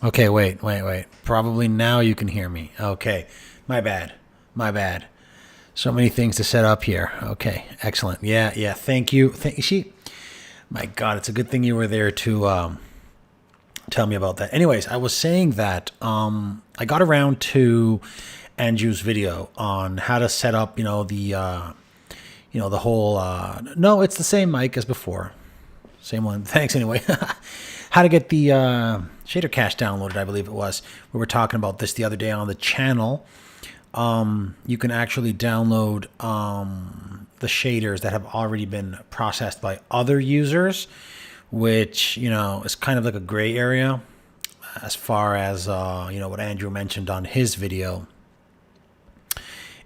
Okay, wait. Probably now you can hear me. Okay. My bad. My bad. So many things to set up here. Okay, excellent. Yeah. Thank you. My God, it's a good thing you were there to tell me about that. Anyways, I was saying that I got around to Andrew's video on how to set up, the whole. No, it's the same mic as before. Same one. Thanks anyway. How to get the shader cache downloaded, I believe it was. We were talking about this the other day on the channel. You can actually download the shaders that have already been processed by other users, which, is kind of like a gray area as far as, what Andrew mentioned on his video.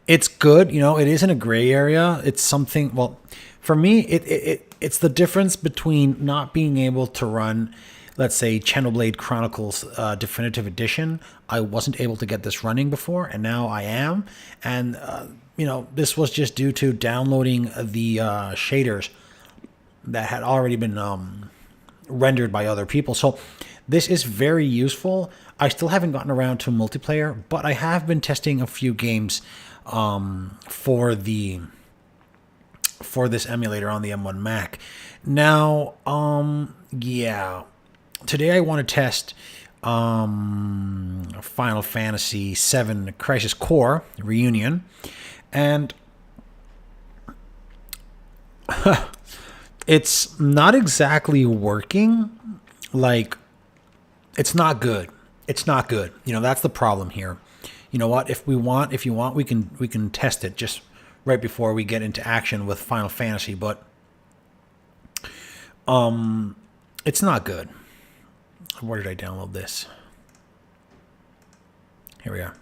It's good, it isn't a gray area. It's something, well, for me, it's the difference between not being able to run, let's say, Xenoblade Chronicles Definitive Edition. I wasn't able to get this running before, and now I am. And, this was just due to downloading the shaders that had already been rendered by other people. So this is very useful. I still haven't gotten around to multiplayer, but I have been testing a few games for this emulator on the M1 Mac. Now, today I want to test Final Fantasy VII Crisis Core Reunion, and it's not exactly working. Like, it's not good. It's not good. That's the problem here. You know what? If you want, we can test it just right before we get into action with Final Fantasy, but it's not good. Where did I download this? Here we are.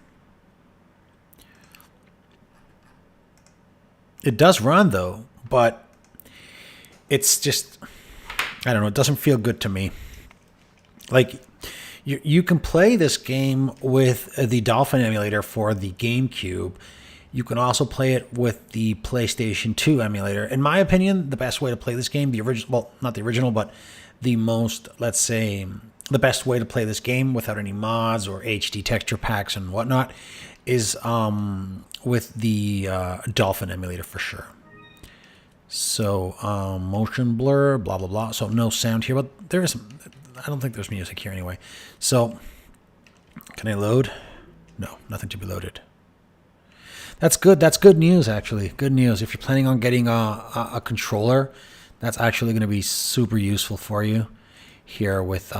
It does run though, but it's just, I don't know, it doesn't feel good to me. Like, you can play this game with the Dolphin emulator for the GameCube. You can also play it with the PlayStation 2 emulator. In my opinion, the best way to play this game, the original, well, not the original, but the most, let's say, the best way to play this game without any mods or HD texture packs and whatnot is with the Dolphin emulator for sure. So, motion blur, blah, blah, blah. So no sound here, but there is, I don't think there's music here anyway. So, can I load? No, nothing to be loaded. That's good. That's good news, actually. Good news. If you're planning on getting a controller, that's actually going to be super useful for you here with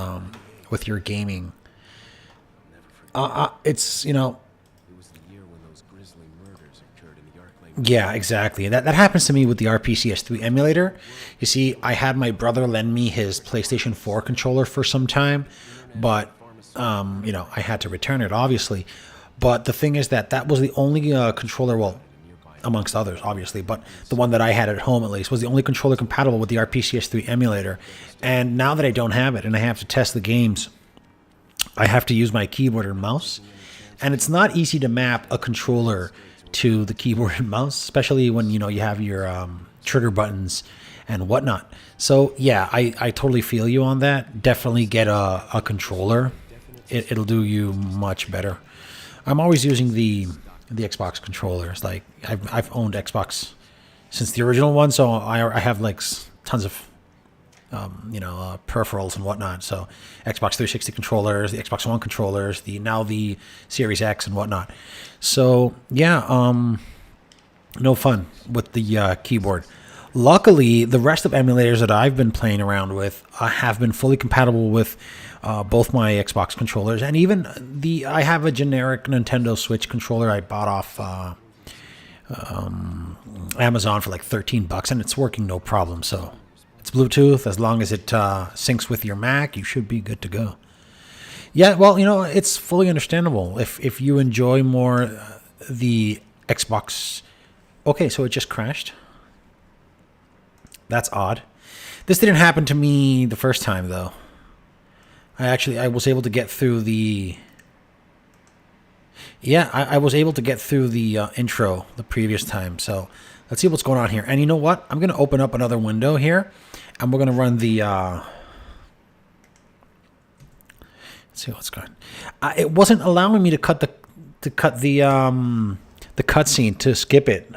your gaming. It's, yeah, exactly. That happens to me with the RPCS3 emulator. You see, I had my brother lend me his PlayStation 4 controller for some time, but I had to return it, obviously. But the thing is that was the only controller, well, amongst others, obviously, but the one that I had at home, at least, was the only controller compatible with the RPCS3 emulator. And now that I don't have it and I have to test the games, I have to use my keyboard and mouse. And it's not easy to map a controller to the keyboard and mouse, especially when, you have your trigger buttons and whatnot. So, yeah, I totally feel you on that. Definitely get a controller. It'll do you much better. I'm always using the Xbox controllers. Like, I've owned Xbox since the original one, so I have like tons of peripherals and whatnot. So Xbox 360 controllers, the Xbox One controllers, now the Series X and whatnot. So yeah, no fun with the keyboard. Luckily, the rest of emulators that I've been playing around with have been fully compatible with both my Xbox controllers, and even I have a generic Nintendo Switch controller I bought off Amazon for like $13, and it's working no problem. So it's Bluetooth. As long as it syncs with your Mac, you should be good to go. Yeah, well, it's fully understandable if you enjoy more the Xbox. Okay, so it just crashed. That's odd. This didn't happen to me the first time, though. I was able to get through the... Yeah, I was able to get through the intro the previous time. So let's see what's going on here. And you know what? I'm going to open up another window here. And we're going to run the... Let's see what's going. It wasn't allowing me to cut the cutscene, to skip it.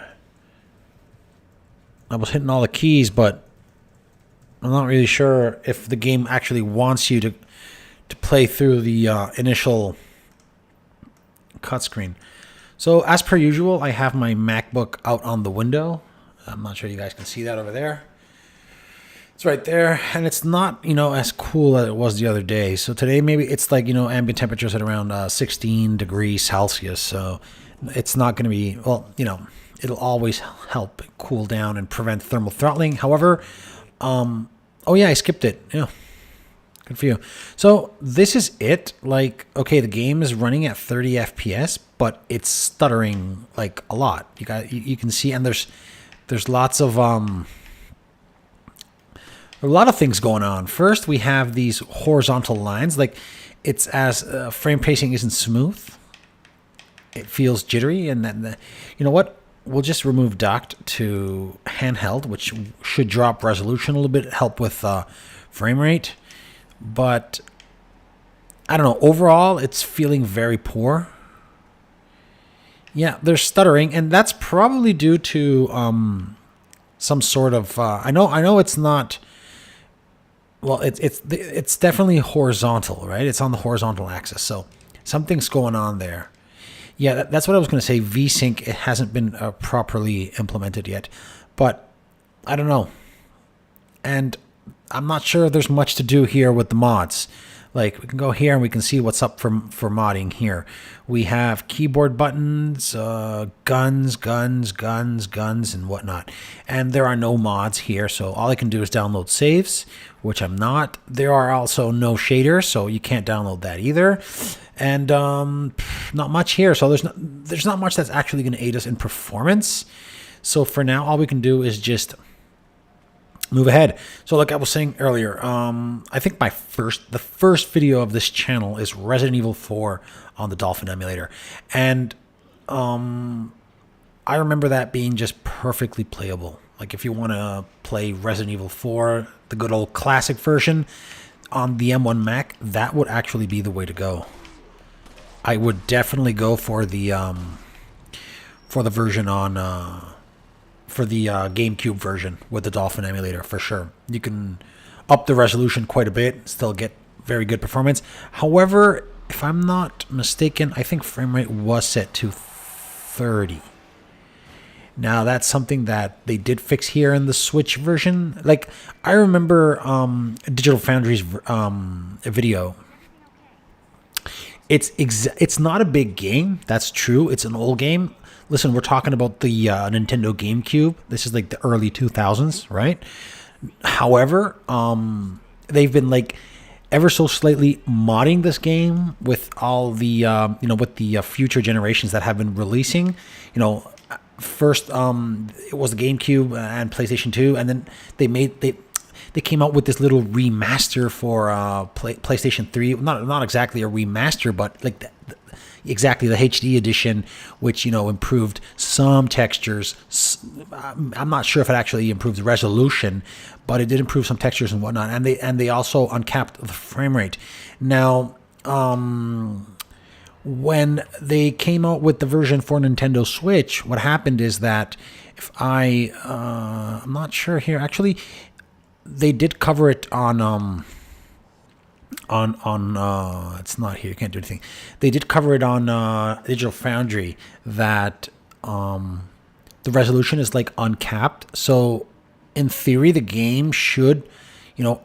I was hitting all the keys, but I'm not really sure if the game actually wants you to play through the initial cut screen. So as per usual, I have my MacBook out on the window. I'm not sure you guys can see that over there. It's right there, and it's not, as cool as it was the other day. So today maybe it's like, ambient temperatures at around 16 degrees Celsius. So it's not going to be, well, it'll always help cool down and prevent thermal throttling. However, oh yeah, I skipped it. Yeah, good for you. So this is it. Like, okay, the game is running at 30 FPS, but it's stuttering like a lot. You can see, and there's lots of a lot of things going on. First, we have these horizontal lines. Like, it's as frame pacing isn't smooth. It feels jittery, and then you know what? We'll just remove docked to handheld, which should drop resolution a little bit, help with frame rate. But I don't know. Overall, it's feeling very poor. Yeah, there's stuttering, and that's probably due to some sort of. I know it's not. Well, it's definitely horizontal, right? It's on the horizontal axis, so something's going on there. Yeah, that's what I was going to say. VSync, it hasn't been properly implemented yet, but I don't know. And I'm not sure there's much to do here with the mods. Like, we can go here and we can see what's up for modding here. We have keyboard buttons, guns, and whatnot. And there are no mods here, so all I can do is download saves, which I'm not. There are also no shaders, so you can't download that either. And not much here, so there's not much that's actually going to aid us in performance. So for now, all we can do is just move ahead. So like I was saying earlier, I think the first video of this channel is Resident Evil 4 on the Dolphin emulator. And I remember that being just perfectly playable. Like, if you want to play Resident Evil 4, the good old classic version on the M1 Mac, that would actually be the way to go. I would definitely go for the version on for the GameCube version with the Dolphin emulator for sure. You can up the resolution quite a bit, still get very good performance. However, if I'm not mistaken, I think frame rate was set to 30. Now, that's something that they did fix here in the Switch version. Like, I remember Digital Foundry's video. It's not a big game. That's true. It's an old game. Listen, we're talking about the Nintendo GameCube. This is like the early 2000s, right? However, they've been like ever so slightly modding this game with all the with the future generations that have been releasing. First it was the GameCube and PlayStation 2, and then they came out with this little remaster for PlayStation 3. Not exactly a remaster, but like exactly the HD edition, which improved some textures. I'm not sure if it actually improved the resolution, but it did improve some textures and whatnot. And they also uncapped the frame rate. Now, when they came out with the version for Nintendo Switch, what happened is that I'm not sure here actually. They did cover it on it's not here, you can't do anything. They did cover it on Digital Foundry that the resolution is like uncapped. So in theory, the game should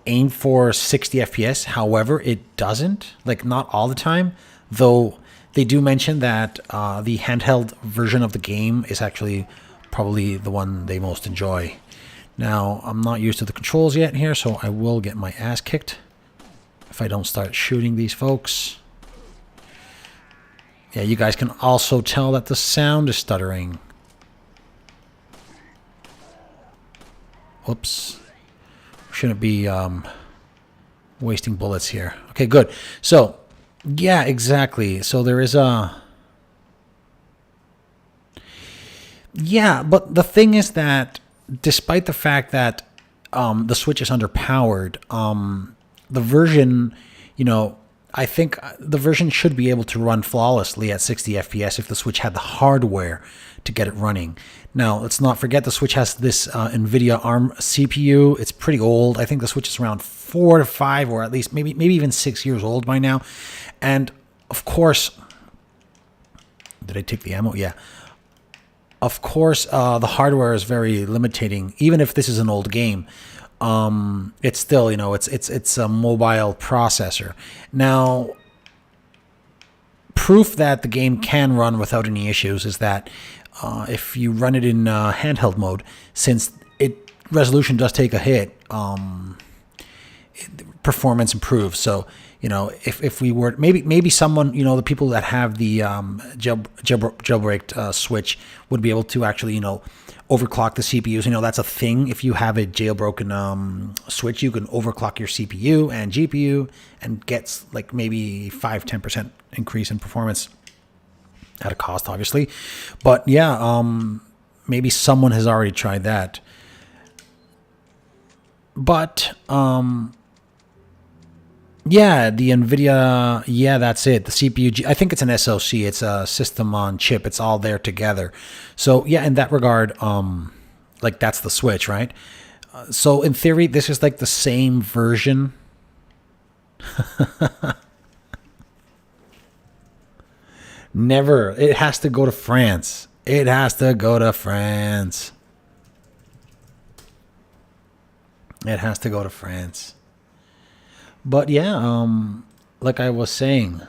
aim for 60 FPS. However, it doesn't, like, not all the time, though. They do mention that the handheld version of the game is actually probably the one they most enjoy. Now, I'm not used to the controls yet here, so I will get my ass kicked if I don't start shooting these folks. Yeah, you guys can also tell that the sound is stuttering. Whoops. Shouldn't be wasting bullets here. Okay, good. So, yeah, exactly. So there is a... Yeah, but the thing is that despite the fact that the Switch is underpowered, the version, I think the version should be able to run flawlessly at 60 FPS if the Switch had the hardware to get it running. Now, let's not forget the Switch has this NVIDIA ARM CPU. It's pretty old. I think the Switch is around 4 to 5, or at least maybe even 6 years old by now. And of course, did I take the ammo? Yeah. Of course, the hardware is very limiting. Even if this is an old game, it's still, you know, it's a mobile processor. Now, proof that the game can run without any issues is that if you run it in handheld mode, since resolution does take a hit, performance improves. So, you know, if we were maybe someone, you know, the people that have the jailbreaked Switch would be able to actually, you know, overclock the CPUs. You know, that's a thing. If you have a jailbroken Switch, you can overclock your CPU and GPU and get like maybe 5-10% increase in performance at a cost, obviously. But yeah, maybe someone has already tried that. But yeah, the NVIDIA, yeah, that's it. The CPU, I think it's an SoC. It's a system on chip. It's all there together. So yeah, in that regard, like that's the Switch, right? So in theory, this is like the same version. Never. It has to go to France. It has to go to France. It has to go to France. But yeah, like I was saying,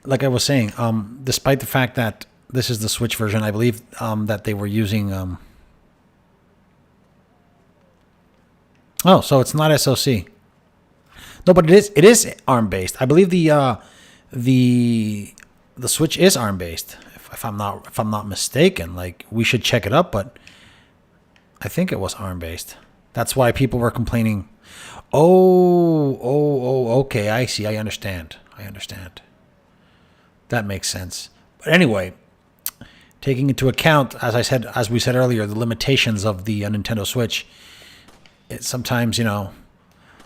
despite the fact that this is the Switch version, I believe that they were using. Oh, so it's not SoC. No, but it is ARM based. I believe the Switch is ARM based. If I'm not mistaken, like we should check it up, but I think it was ARM based. That's why people were complaining. Oh, okay, I see. I understand. That makes sense. But anyway, taking into account, as we said earlier, the limitations of the Nintendo Switch, it's sometimes, you know,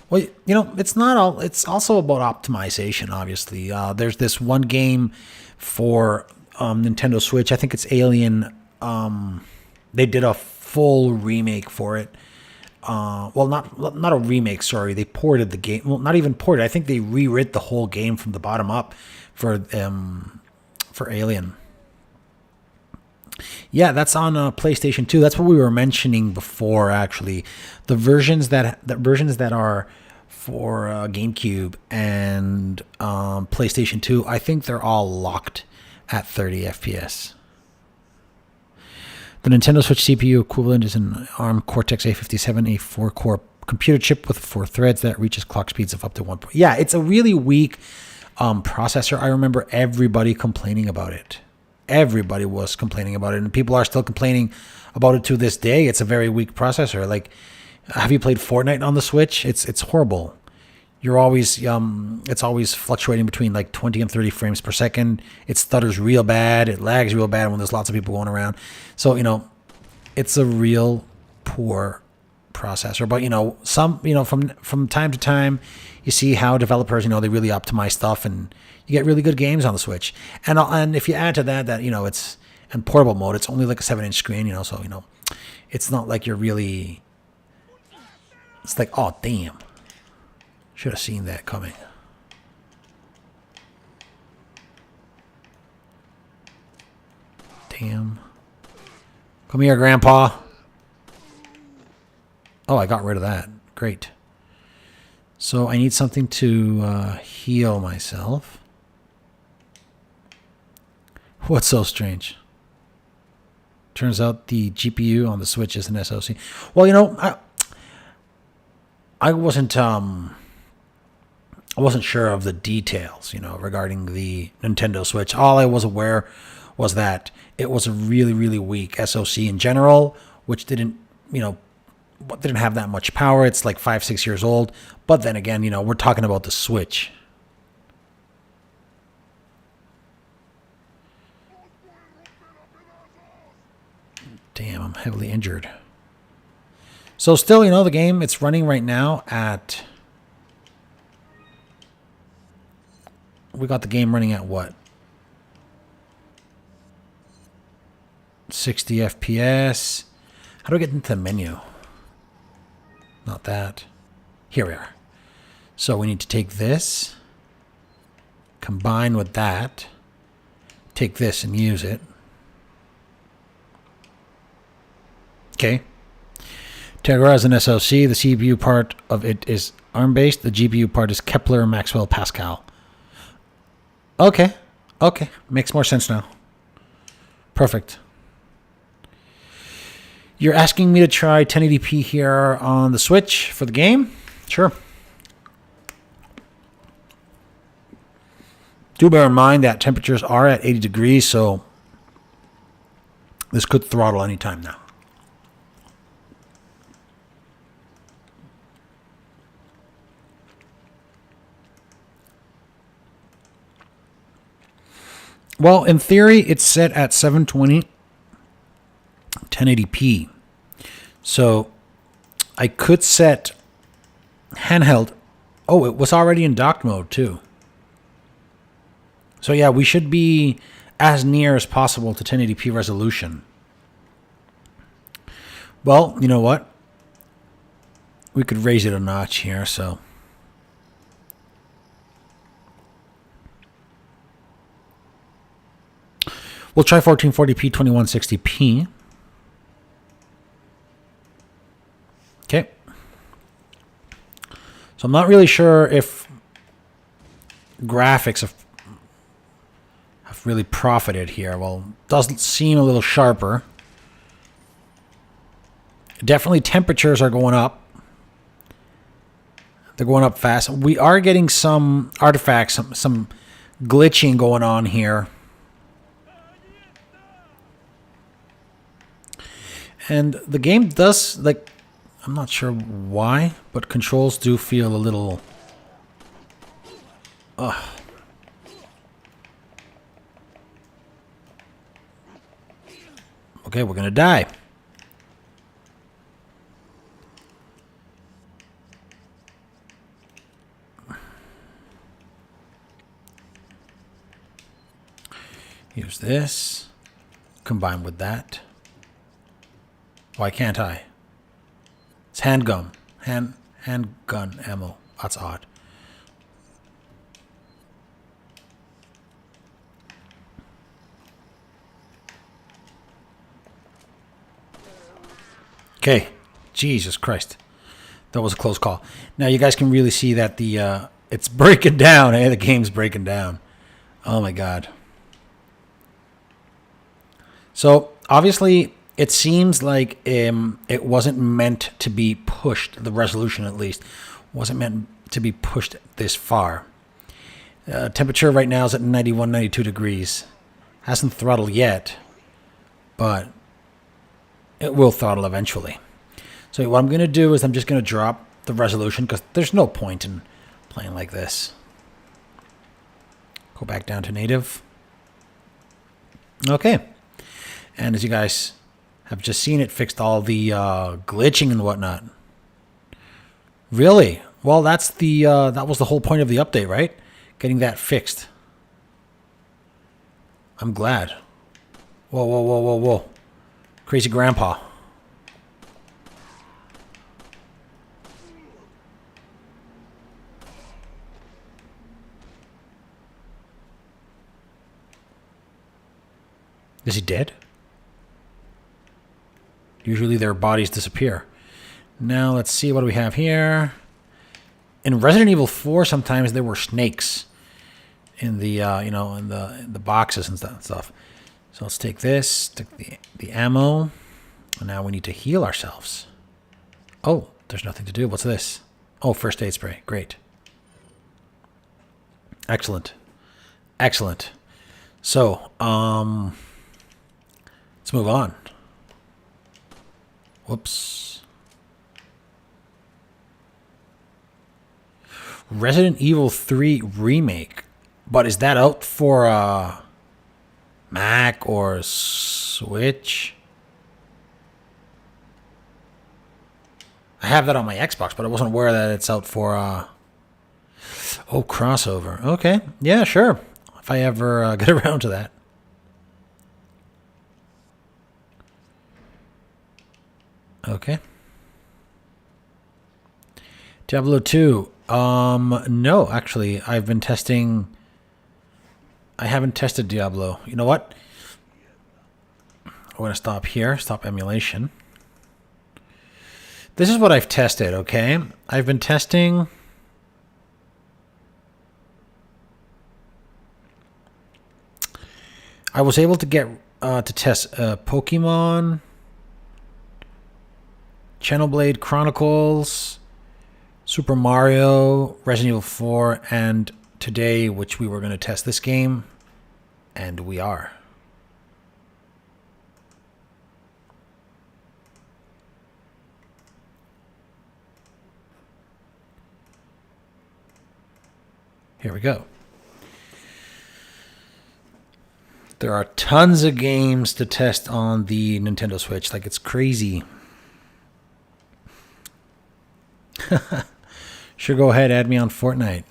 well, you know, it's not all. It's also about optimization. Obviously, there's this one game for Nintendo Switch. I think it's Alien. They did a full remake for it. Well, not a remake. Sorry, they ported the game. Well, not even ported. I think they rewrote the whole game from the bottom up for Alien. Yeah, that's on PlayStation 2. That's what we were mentioning before. Actually, the versions that are for GameCube and PlayStation 2, I think they're all locked at 30 FPS. The Nintendo Switch CPU equivalent is an ARM Cortex A57, a 4-core computer chip with 4 threads that reaches clock speeds of up to 1. Yeah, it's a really weak processor. I remember everybody complaining about it. Everybody was complaining about it, and people are still complaining about it to this day. It's a very weak processor. Like, have you played Fortnite on the Switch? It's horrible. You're always it's always fluctuating between like 20 and 30 frames per second. It stutters real bad. It lags real bad when there's lots of people going around. So, you know, it's a real poor processor. But, you know, from time to time, you see how developers, you know, they really optimize stuff, and you get really good games on the Switch. And if you add to that, you know, it's in portable mode, it's only like a 7-inch screen, you know, so, you know, it's not like you're really, it's like, oh, damn. Should have seen that coming. Damn. Come here, Grandpa. Oh, I got rid of that. Great. So I need something to heal myself. What's so strange? Turns out the GPU on the Switch is an SoC. Well, you know, I wasn't sure of the details, you know, regarding the Nintendo Switch. All I was aware was that it was a really, really weak SoC in general, which didn't have that much power. It's like 5-6 years old. But then again, you know, we're talking about the Switch. Damn, I'm heavily injured. So still, you know, the game, it's running right now at we got the game running at what? 60 FPS. How do I get into the menu? Not that. Here we are. So we need to take this, combine with that, take this and use it. Okay. Tegra is an SoC. The CPU part of it is ARM-based. The GPU part is Kepler Maxwell Pascal. Okay. Okay. Makes more sense now. Perfect. You're asking me to try 1080p here on the Switch for the game? Sure. Do bear in mind that temperatures are at 80 degrees, so this could throttle anytime now. Well, in theory, it's set at 720, 1080p. So I could set handheld. Oh, it was already in docked mode too. So yeah, we should be as near as possible to 1080p resolution. Well, you know what? We could raise it a notch here, so. We'll try 1440p, 2160p. Okay. So I'm not really sure if graphics have really profited here. Well, it does seem a little sharper. Definitely temperatures are going up. They're going up fast. We are getting some artifacts, some glitching going on here. And the game does, like, I'm not sure why, but controls do feel a little... Ugh. Okay, we're gonna die. Use this. Combine with that. Why can't I? It's handgun. Handgun ammo. That's odd. Okay. Jesus Christ. That was a close call. Now you guys can really see that the it's breaking down. Hey, the game's breaking down. Oh my god. So obviously it seems like it wasn't meant to be pushed, the resolution at least, wasn't meant to be pushed this far. Temperature right now is at 91, 92 degrees. Hasn't throttled yet, but it will throttle eventually. So what I'm going to do is I'm just going to drop the resolution because there's no point in playing like this. Go back down to native. Okay. And as you guys have just seen, it fixed all the glitching and whatnot. Really? Well, that's the that was the whole point of the update, right? Getting that fixed. I'm glad. Whoa, whoa, whoa, whoa, whoa. Crazy grandpa. Is he dead? Usually their bodies disappear. Now let's see what do we have here. In Resident Evil 4, sometimes there were snakes in the you know, in the boxes and stuff. So let's take this, take the ammo, and now we need to heal ourselves. Oh, there's nothing to do. What's this? Oh, first aid spray. Great. Excellent. Excellent. So, let's move on. Whoops. Resident Evil 3 Remake. But is that out for Mac or Switch? I have that on my Xbox, but I wasn't aware that it's out for Oh, crossover. Okay. Yeah, sure. If I ever get around to that. Okay. Diablo 2. No, actually, I've been testing. I haven't tested Diablo. You know what? I'm going to stop here. Stop emulation. This is what I've tested, okay? I've been testing. I was able to get to test Pokemon, Xenoblade Chronicles, Super Mario, Resident Evil 4, and today, which we were going to test this game, and we are. Here we go. There are tons of games to test on the Nintendo Switch. Like, it's crazy. Sure, go ahead. Add me on Fortnite.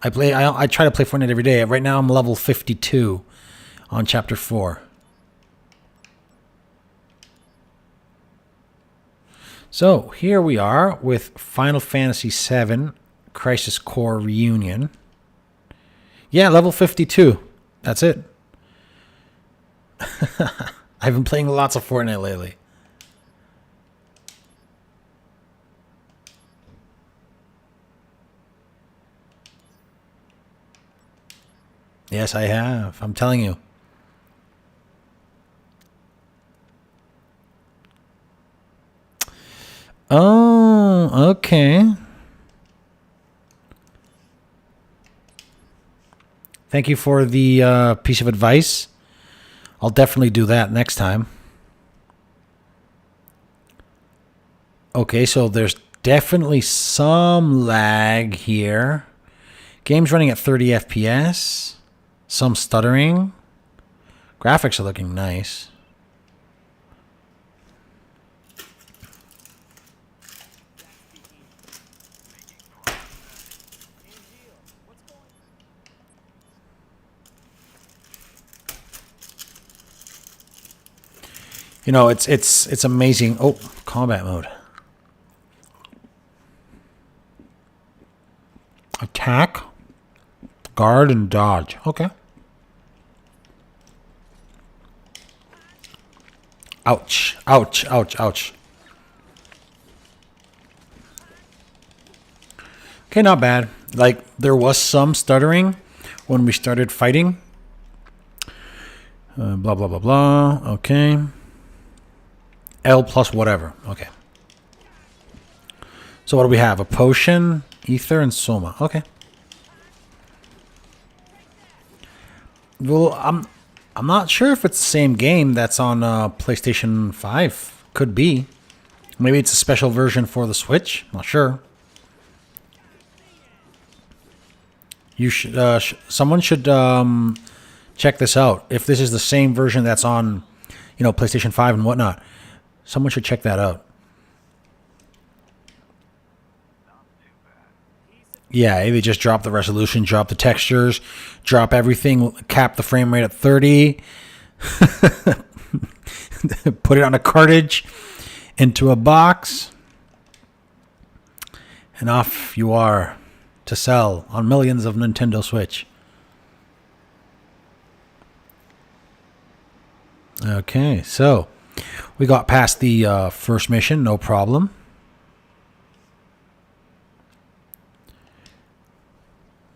I try to play Fortnite every day. Right now, I'm level 52 on Chapter 4. So, here we are with Final Fantasy VII Crisis Core Reunion. Yeah, level 52. That's it. I've been playing lots of Fortnite lately. Yes, I have. I'm telling you. Oh, okay. Thank you for the piece of advice. I'll definitely do that next time. Okay, so there's definitely some lag here. Game's running at 30 FPS. Some stuttering. Graphics are looking nice. You know, it's amazing. Oh, combat mode. Attack, guard, and dodge. Okay. Ouch, ouch, ouch, ouch. Okay, not bad. Like, there was some stuttering when we started fighting. Blah, blah, blah, blah. Okay. L plus whatever. Okay. So what do we have? A potion, ether, and soma. Okay. Well, I'm not sure if it's the same game that's on PlayStation 5. Could be. Maybe it's a special version for the Switch. Not sure. You should. Someone should check this out. If this is the same version that's on, PlayStation 5 and whatnot. Someone should check that out. Yeah, they just drop the resolution, drop the textures, drop everything, cap the frame rate at 30, put it on a cartridge, into a box, and off you are to sell on millions of Nintendo Switch. Okay, so we got past the first mission, no problem.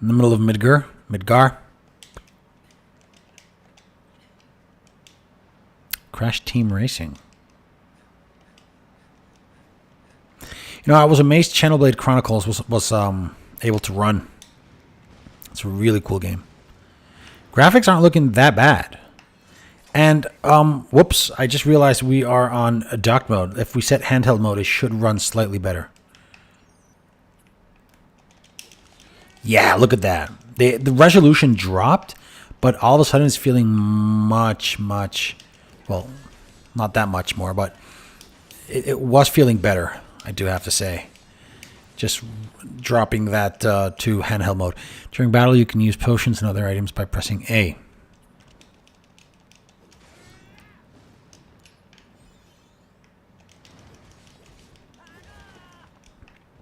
In the middle of Midgar. Crash Team Racing. I was amazed Xenoblade Chronicles was able to run. It's a really cool game. Graphics aren't looking that bad. And, whoops, I just realized we are on a dock mode. If we set handheld mode, it should run slightly better. Yeah, look at that. The resolution dropped, but all of a sudden it's feeling much, well, not that much more, but it was feeling better, I do have to say. Just dropping that to handheld mode. During battle, you can use potions and other items by pressing A.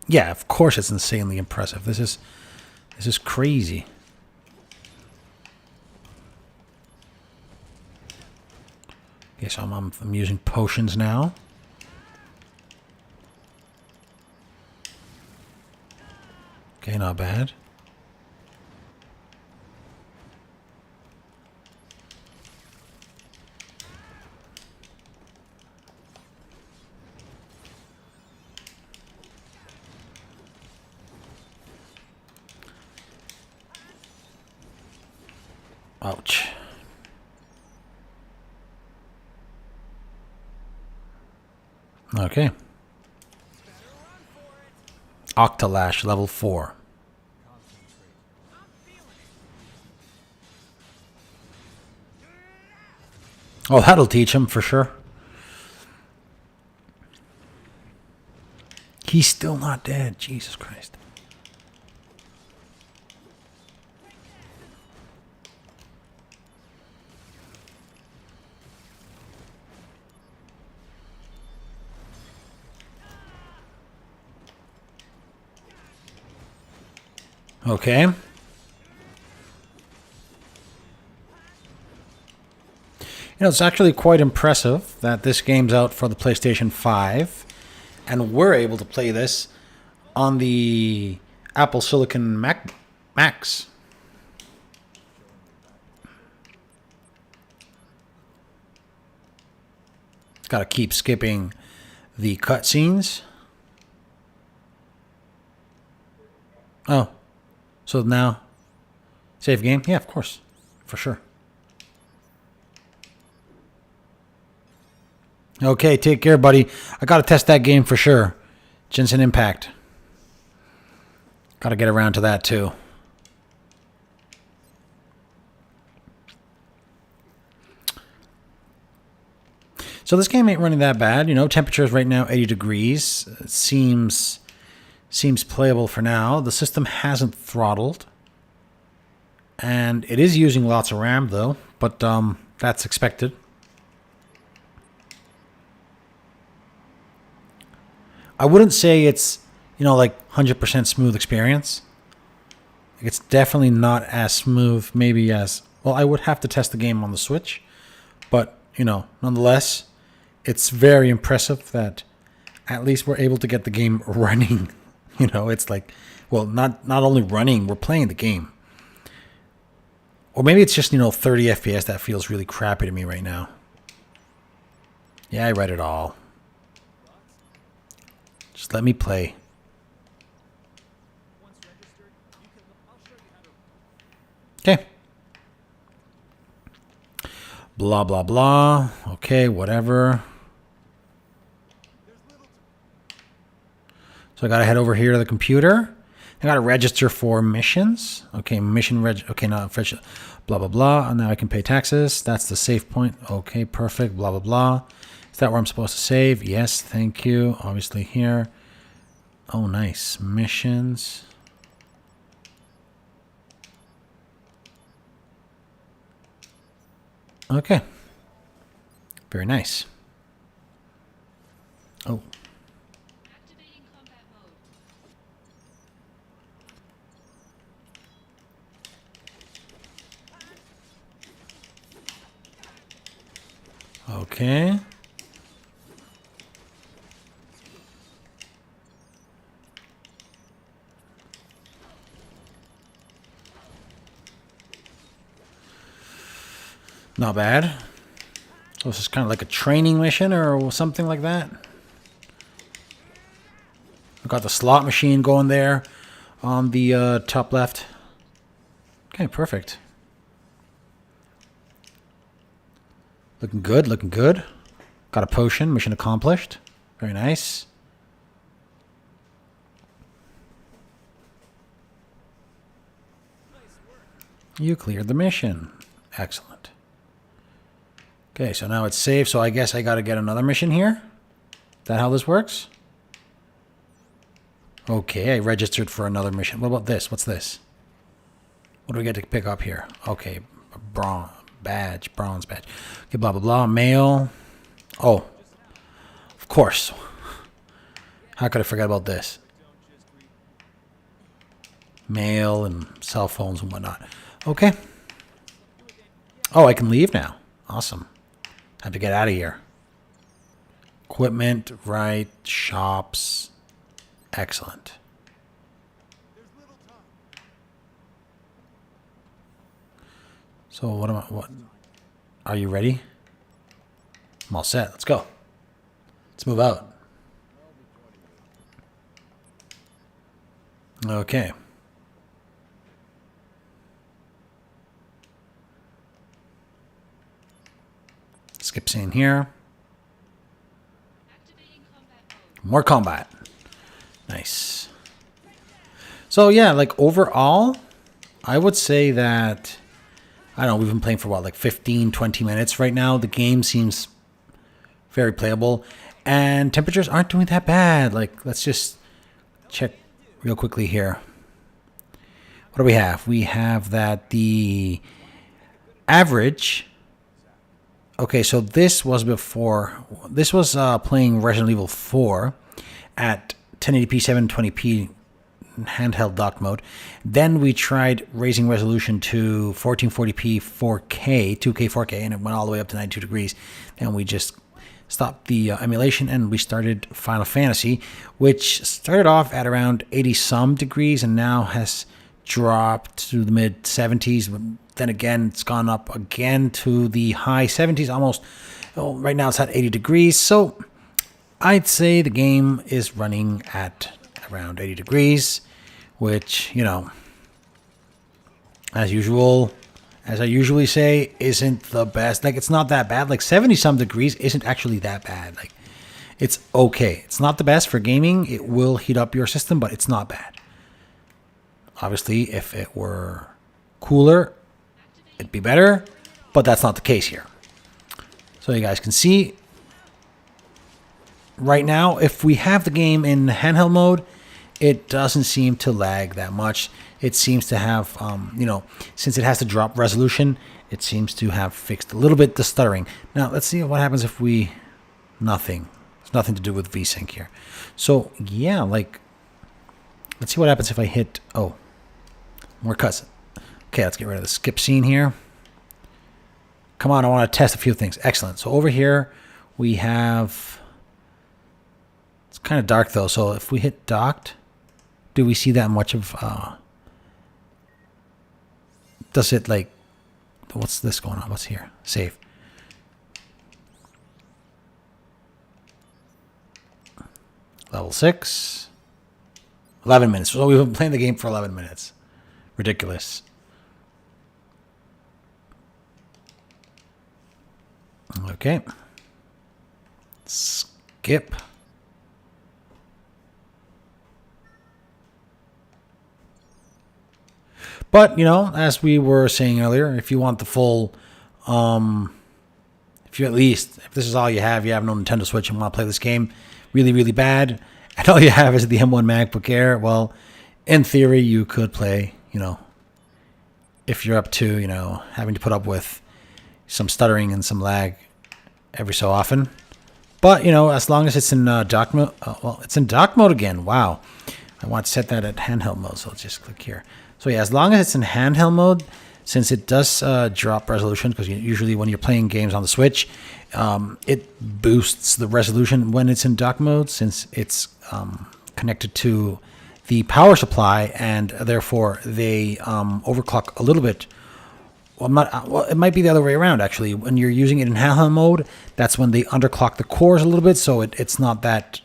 Yeah, of course it's insanely impressive. This is crazy. Okay, so I'm using potions now. Okay, not bad. Ouch. Okay. Octalash, level 4. Oh, that'll teach him for sure. He's still not dead. Jesus Christ. Okay. You know, it's actually quite impressive that this game's out for the PlayStation 5, and we're able to play this on the Apple Silicon Macs. Gotta keep skipping the cutscenes. Oh. So now, save game? Yeah, of course. For sure. Okay, take care, buddy. I gotta test that game for sure. Genshin Impact. Gotta get around to that too. So this game ain't running that bad. You know, temperature is right now 80 degrees. It seems playable for now. The system hasn't throttled. And it is using lots of RAM though, but that's expected. I wouldn't say it's, you know, like 100% smooth experience. It's definitely not as smooth maybe as, well, I would have to test the game on the Switch, but, you know, nonetheless, it's very impressive that at least we're able to get the game running. You know, it's like, well, not only running, we're playing the game. Or maybe it's just, you know, 30 FPS that feels really crappy to me right now. Yeah, I read it all. Just let me play. Okay. Blah, blah, blah. Okay, whatever. So I gotta head over here to the computer. I gotta register for missions. Okay, okay, not blah blah blah. And now I can pay taxes. That's the save point. Okay, perfect. Blah blah blah. Is that where I'm supposed to save? Yes, thank you. Obviously here. Oh, nice. Missions. Okay. Very nice. Oh. Okay. Not bad. So this is kind of like a training mission or something like that. I've got the slot machine going there on the top left. Okay, perfect. Looking good, looking good. Got a potion, mission accomplished. Very nice. You cleared the mission. Excellent. Okay, so now it's saved, so I guess I gotta get another mission here. Is that how this works? Okay, I registered for another mission. What about this? What's this? What do we get to pick up here? Okay, bronze badge. Okay, blah, blah, blah. Mail. Oh, of course. How could I forget about this? Mail and cell phones and whatnot. Okay. Oh, I can leave now. Awesome. Have to get out of here. Equipment, right. Shops. Excellent. So what are you ready? I'm all set. Let's go. Let's move out. Okay. Skip scene here. More combat. Nice. So yeah, like overall, I would say that, I don't know, we've been playing for what, like 15, 20 minutes right now. The game seems very playable. And temperatures aren't doing that bad. Like, let's just check real quickly here. What do we have? We have that the average... Okay, so this was before... This was playing Resident Evil 4 at 1080p, 720p handheld dock mode. Then we tried raising resolution to 1440p 4K, 2K 4K, and it went all the way up to 92 degrees. Then we just stopped the emulation and we started Final Fantasy, which started off at around 80 some degrees and now has dropped to the mid 70s. Then again, it's gone up again to the high 70s almost. Oh, right now it's at 80 degrees. So I'd say the game is running at around 80 degrees, which, you know, as usual, as I usually say, isn't the best. Like, it's not that bad. Like 70 some degrees isn't actually that bad. Like, it's okay. It's not the best for gaming. It will heat up your system, but it's not bad. Obviously, if it were cooler, it'd be better, but that's not the case here. So you guys can see right now, if we have the game in handheld mode, it doesn't seem to lag that much. It seems to have, you know, since it has to drop resolution, it seems to have fixed a little bit the stuttering. Now, let's see what happens if we... Nothing. It's nothing to do with VSync here. So, yeah, like, let's see what happens if I hit... Oh, more cuts. Okay, let's get rid of the skip scene here. Come on, I want to test a few things. Excellent. So over here, we have... It's kind of dark, though. So if we hit docked, do we see that much of... Does it, like... What's this going on? What's here? Save. Level 6. 11 minutes. So we've been playing the game for 11 minutes. Ridiculous. Okay. Skip. But, you know, as we were saying earlier, if you want the full, if this is all you have no Nintendo Switch and want to play this game really, really bad, and all you have is the M1 MacBook Air, well, in theory, you could play, you know, if you're up to, you know, having to put up with some stuttering and some lag every so often. But, you know, as long as it's in dock mode, well, it's in dock mode again. Wow. I want to set that at handheld mode, so let's just click here. So yeah, as long as it's in handheld mode, since it does drop resolution, because usually when you're playing games on the Switch, it boosts the resolution when it's in dock mode, since it's connected to the power supply, and therefore they overclock a little bit. Well, it might be the other way around, actually. When you're using it in handheld mode, that's when they underclock the cores a little bit, so it's not that,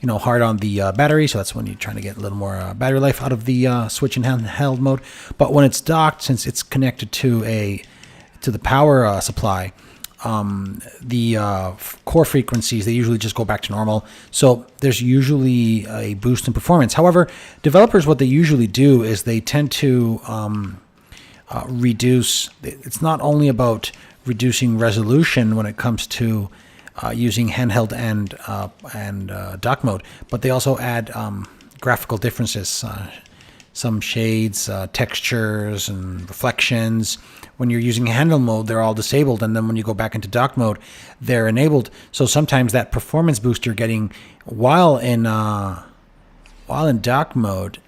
you know, hard on the battery. So that's when you're trying to get a little more battery life out of the Switch in handheld mode. But when it's docked, since it's connected to the power supply, the core frequencies, they usually just go back to normal. So there's usually a boost in performance. However, developers, what they usually do is they tend to reduce. It's not only about reducing resolution when it comes to using handheld and dock mode, but they also add graphical differences, some shades, textures, and reflections. When you're using handheld mode, they're all disabled, and then when you go back into dock mode, they're enabled. So sometimes that performance boost you're getting while in dock mode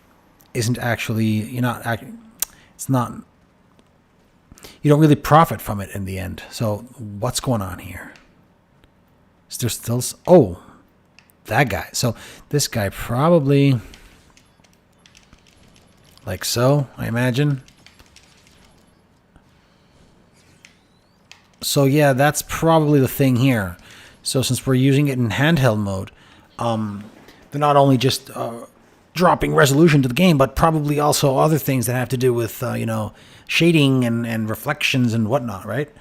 isn't actually it's not. You don't really profit from it in the end. So what's going on here? Is there still... Oh, that guy. So this guy probably... Like so, I imagine. So yeah, that's probably the thing here. So since we're using it in handheld mode, they're not only just dropping resolution to the game, but probably also other things that have to do with, shading and reflections and whatnot, right?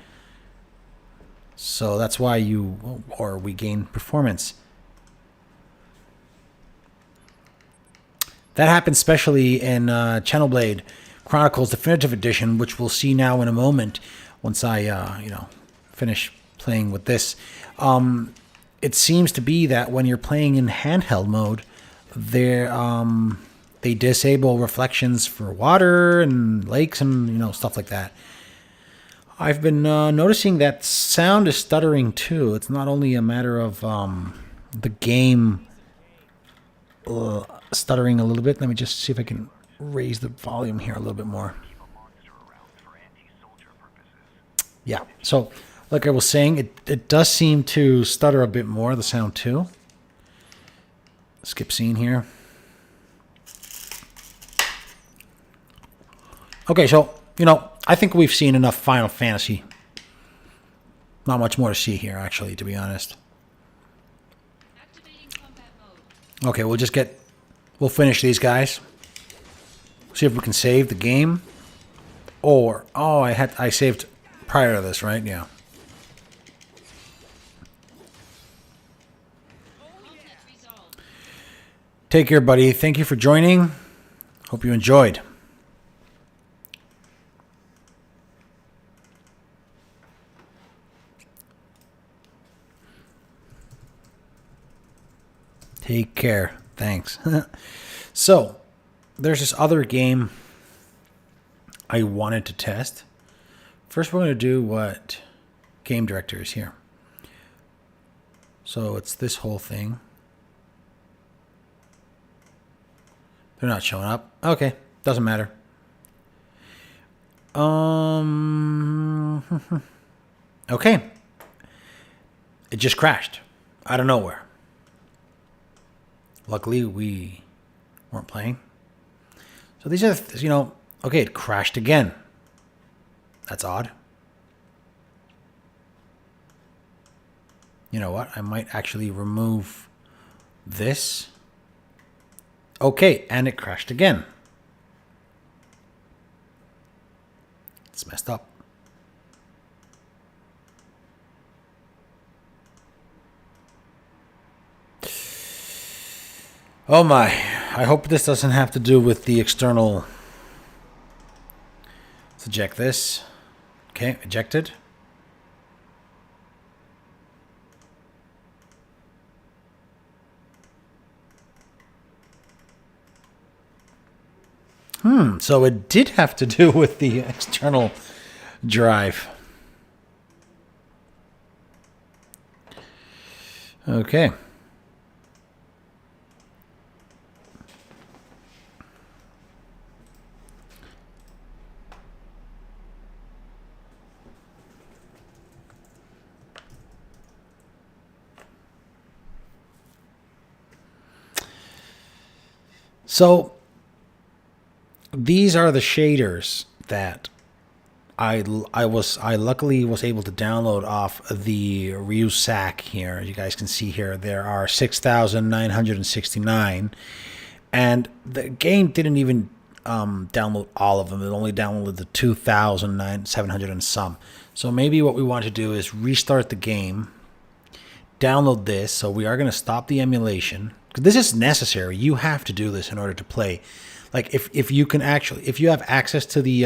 So that's why we gain performance. That happens especially in Xenoblade Chronicles Definitive Edition, which we'll see now in a moment once I, finish playing with this. It seems to be that when you're playing in handheld mode, they disable reflections for water and lakes and stuff like that. I've been noticing that sound is stuttering too. It's not only a matter of the game stuttering a little bit. Let me just see if I can raise the volume here a little bit more. Yeah, so like I was saying, it does seem to stutter a bit more, the sound too. Skip scene here. Okay, so, I think we've seen enough Final Fantasy. Not much more to see here, actually, to be honest. Okay, we'll finish these guys. See if we can save the game. Or, I saved prior to this, right? Yeah. Take care, buddy. Thank you for joining. Hope you enjoyed. Take care. Thanks. So, there's this other game I wanted to test. First, we're going to do what game director is here. So, it's this whole thing. They're not showing up. Okay, doesn't matter. Okay. It just crashed out of nowhere. Luckily, we weren't playing. So these are, okay, it crashed again. That's odd. You know what? I might actually remove this. Okay, and it crashed again. It's messed up. Oh my, I hope this doesn't have to do with the external. Let's eject this. Okay, ejected. So it did have to do with the external drive. Okay. So these are the shaders that I luckily was able to download off the RuSac here. As you guys can see here, there are 6,969, and the game didn't even download all of them. It only downloaded the 2,700 and some. So maybe what we want to do is restart the game, download this. So we are going to stop the emulation. This is necessary. You have to do this in order to play. Like if you have access to the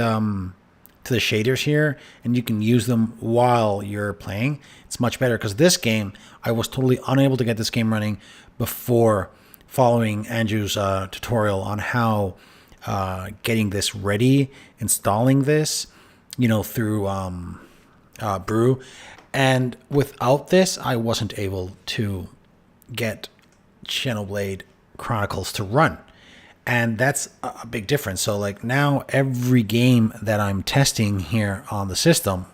shaders here and you can use them while you're playing, it's much better. Because this game, I was totally unable to get this game running before following Andrew's tutorial on how getting this ready, installing this, through Brew. And without this, I wasn't able to get Xenoblade Chronicles to run. And that's a big difference. So like now every game that I'm testing here on the system,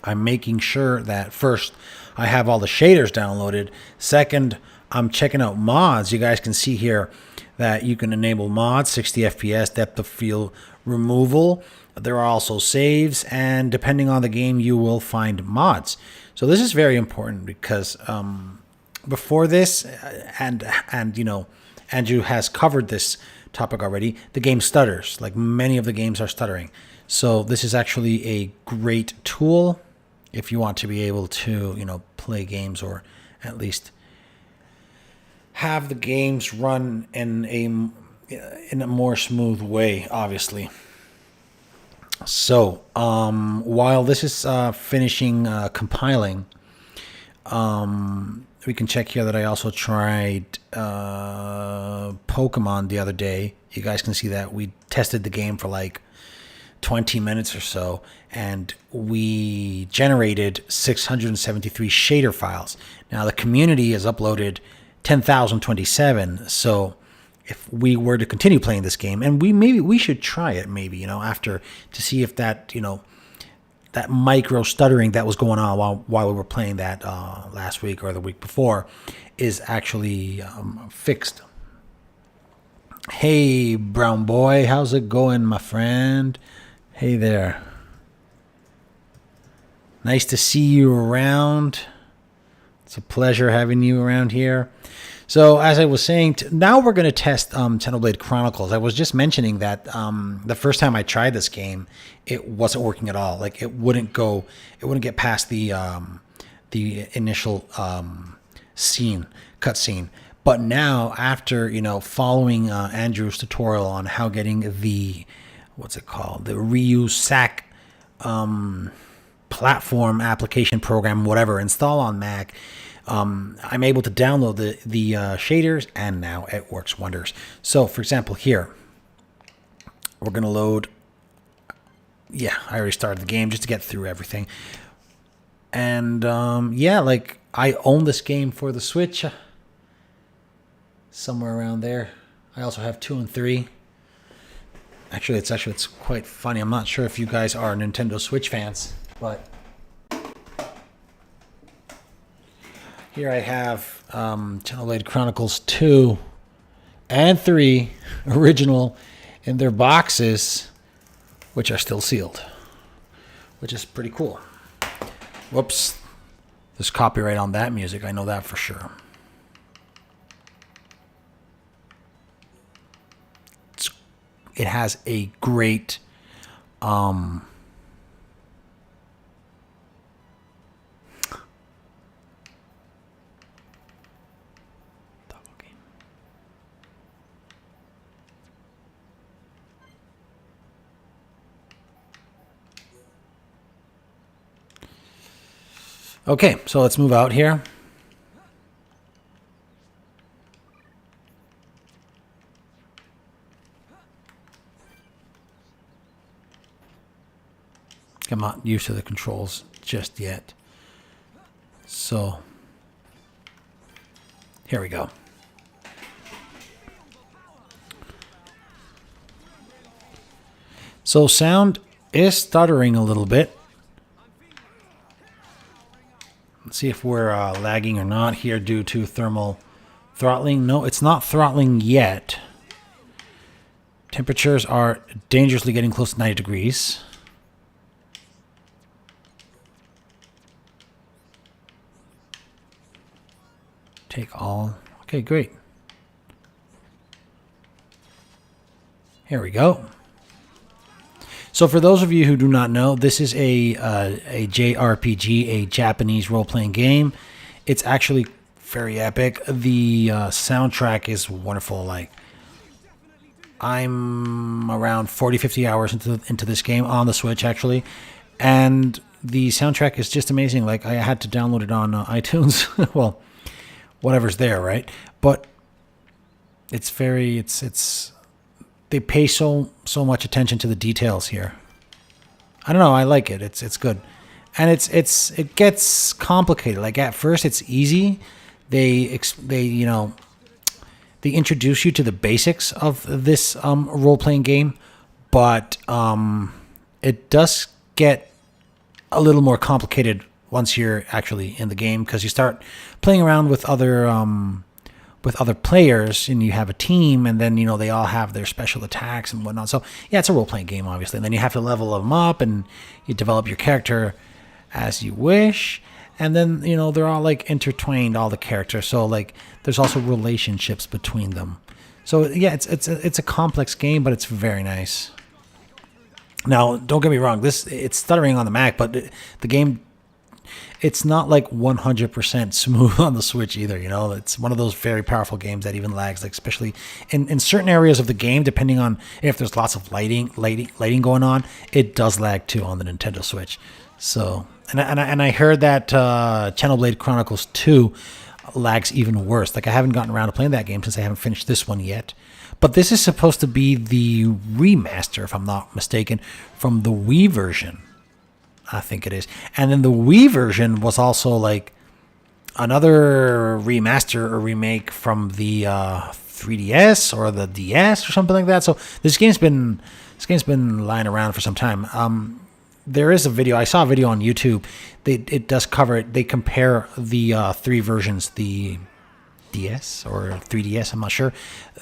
I'm making sure that first I have all the shaders downloaded. Second, I'm checking out mods. You guys can see here that you can enable mods, 60 FPS, depth of field removal. There are also saves, and depending on the game, you will find mods. So this is very important because before this, and Andrew has covered this topic already, the game stutters. Like many of the games are stuttering. So this is actually a great tool if you want to be able to, play games, or at least have the games run in a more smooth way, obviously. So while this is finishing compiling, we can check here that I also tried Pokemon the other day. You guys can see that we tested the game for like 20 minutes or so, and we generated 673 shader files. Now the community has uploaded 10,027. So if we were to continue playing this game, and we should try it maybe, after, to see if that, that micro stuttering that was going on while we were playing that last week or the week before is actually fixed. Hey, brown boy, how's it going, my friend? Hey there. Nice to see you around. It's a pleasure having you around here. So as I was saying, now we're going to test Xenoblade Chronicles. I was just mentioning that the first time I tried this game, it wasn't working at all. Like it wouldn't get past the initial cutscene. But now, after following Andrew's tutorial on how getting the the Ryu SAC platform application program, whatever, install on Mac. I'm able to download the shaders, and now it works wonders. So, for example, here, we're going to load. Yeah, I already started the game just to get through everything. And, like, I own this game for the Switch. Somewhere around there. I also have 2 and 3. Actually, it's quite funny. I'm not sure if you guys are Nintendo Switch fans, but here I have Xenoblade Chronicles 2 and 3 original in their boxes, which are still sealed, which is pretty cool. Whoops. There's copyright on that music. I know that for sure. It has a great Okay, so let's move out here. I'm not used to the controls just yet. So, here we go. So sound is stuttering a little bit. Let's see if we're lagging or not here due to thermal throttling. No, it's not throttling yet. Temperatures are dangerously getting close to 90 degrees. Take all. Okay, great. Here we go. So for those of you who do not know, this is a JRPG, a Japanese role-playing game. It's actually very epic. The soundtrack is wonderful. Like, I'm around 40, 50 hours into this game on the Switch, actually. And the soundtrack is just amazing. Like, I had to download it on iTunes. Well, whatever's there, right? But It's very it's they pay so much attention to the details here. I don't know. I like it. It's good, and it gets complicated. Like at first, it's easy. They they introduce you to the basics of this role playing game, but it does get a little more complicated once you're actually in the game because you start playing around with other players and you have a team, and then they all have their special attacks and whatnot. So yeah, it's a role-playing game obviously, and then you have to level them up and you develop your character as you wish, and then they're all like intertwined, all the characters, so like there's also relationships between them. So yeah, it's a complex game, but it's very nice. Now don't get me wrong, it's stuttering on the Mac, but the game, it's not like 100% smooth on the Switch either. It's one of those very powerful games that even lags, like especially in certain areas of the game, depending on if there's lots of lighting going on, it does lag too on the Nintendo Switch. So, and I heard that Xenoblade Chronicles 2 lags even worse. Like I haven't gotten around to playing that game since I haven't finished this one yet. But this is supposed to be the remaster, if I'm not mistaken, from the Wii version. I think it is. And then the Wii version was also like another remaster or remake from the 3DS or the DS or something like that. So this game's been lying around for some time. There is a video. I saw a video on YouTube. It does cover it. They compare the three versions, the DS or 3DS, I'm not sure,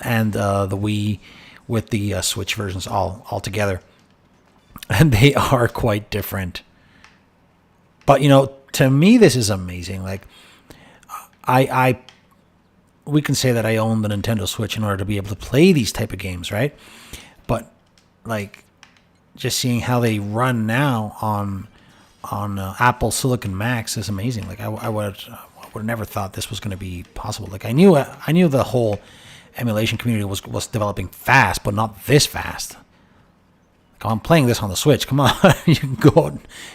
and the Wii with the Switch versions all together. And they are quite different. But to me, this is amazing. Like, we can say that I own the Nintendo Switch in order to be able to play these type of games, right? But like, just seeing how they run now on Apple Silicon Macs is amazing. Like, I would have never thought this was going to be possible. Like, I knew the whole emulation community was developing fast, but not this fast. I'm playing this on the Switch. Come on, you can go out,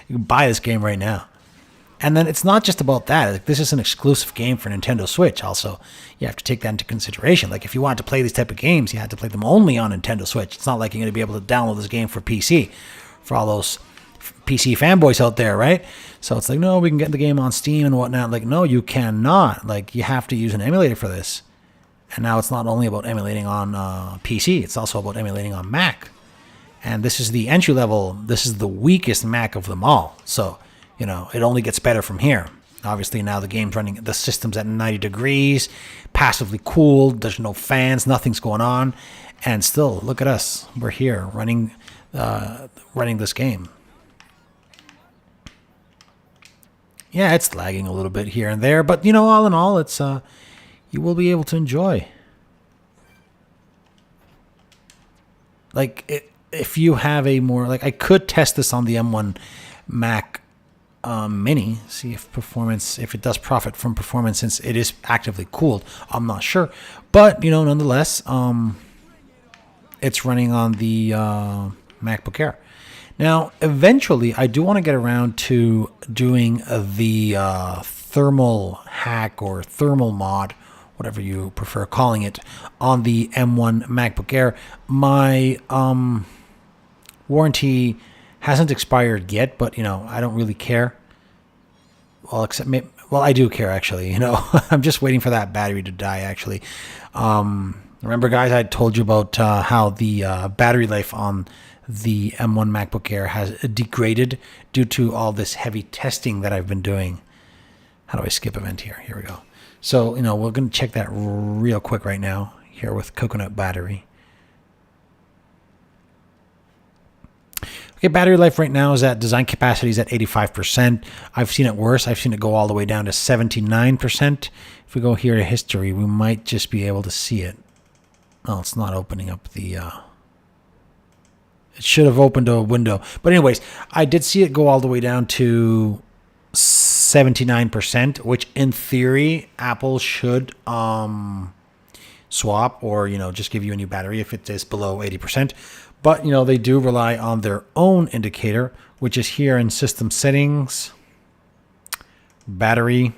you can buy this game right now. And then it's not just about that. Like, this is an exclusive game for Nintendo Switch. Also, you have to take that into consideration. Like, if you wanted to play these type of games, you had to play them only on Nintendo Switch. It's not like you're going to be able to download this game for PC, for all those PC fanboys out there, right? So it's like, no, we can get the game on Steam and whatnot. Like, no, you cannot. Like, you have to use an emulator for this. And now it's not only about emulating on PC. It's also about emulating on Mac. And this is the entry level. This is the weakest Mac of them all. So, it only gets better from here. Obviously, now the game's running, the system's at 90 degrees, passively cooled. There's no fans, nothing's going on. And still, look at us. We're here running this game. Yeah, it's lagging a little bit here and there. But, all in all, it's you will be able to enjoy. Like, if you have a more, like, I could test this on the M1 Mac Mini, see if it does profit from performance since it is actively cooled. I'm not sure, but nonetheless, it's running on the MacBook Air. Now, eventually, I do want to get around to doing the thermal hack or thermal mod, whatever you prefer calling it, on the M1 MacBook Air. My warranty hasn't expired yet, but I don't really care. Well, I do care actually. I'm just waiting for that battery to die. Actually, remember, guys, I told you about how the battery life on the M1 MacBook Air has degraded due to all this heavy testing that I've been doing. How do I skip event here? Here we go. So we're going to check that real quick right now here with Coconut Battery. Okay, battery life right now is at design capacity is at 85%. I've seen it worse. I've seen it go all the way down to 79%. If we go here to history, we might just be able to see it. Oh, it's not opening up the... It should have opened a window. But anyways, I did see it go all the way down to 79%, which in theory, Apple should swap or, just give you a new battery if it is below 80%. But, they do rely on their own indicator, which is here in System Settings, Battery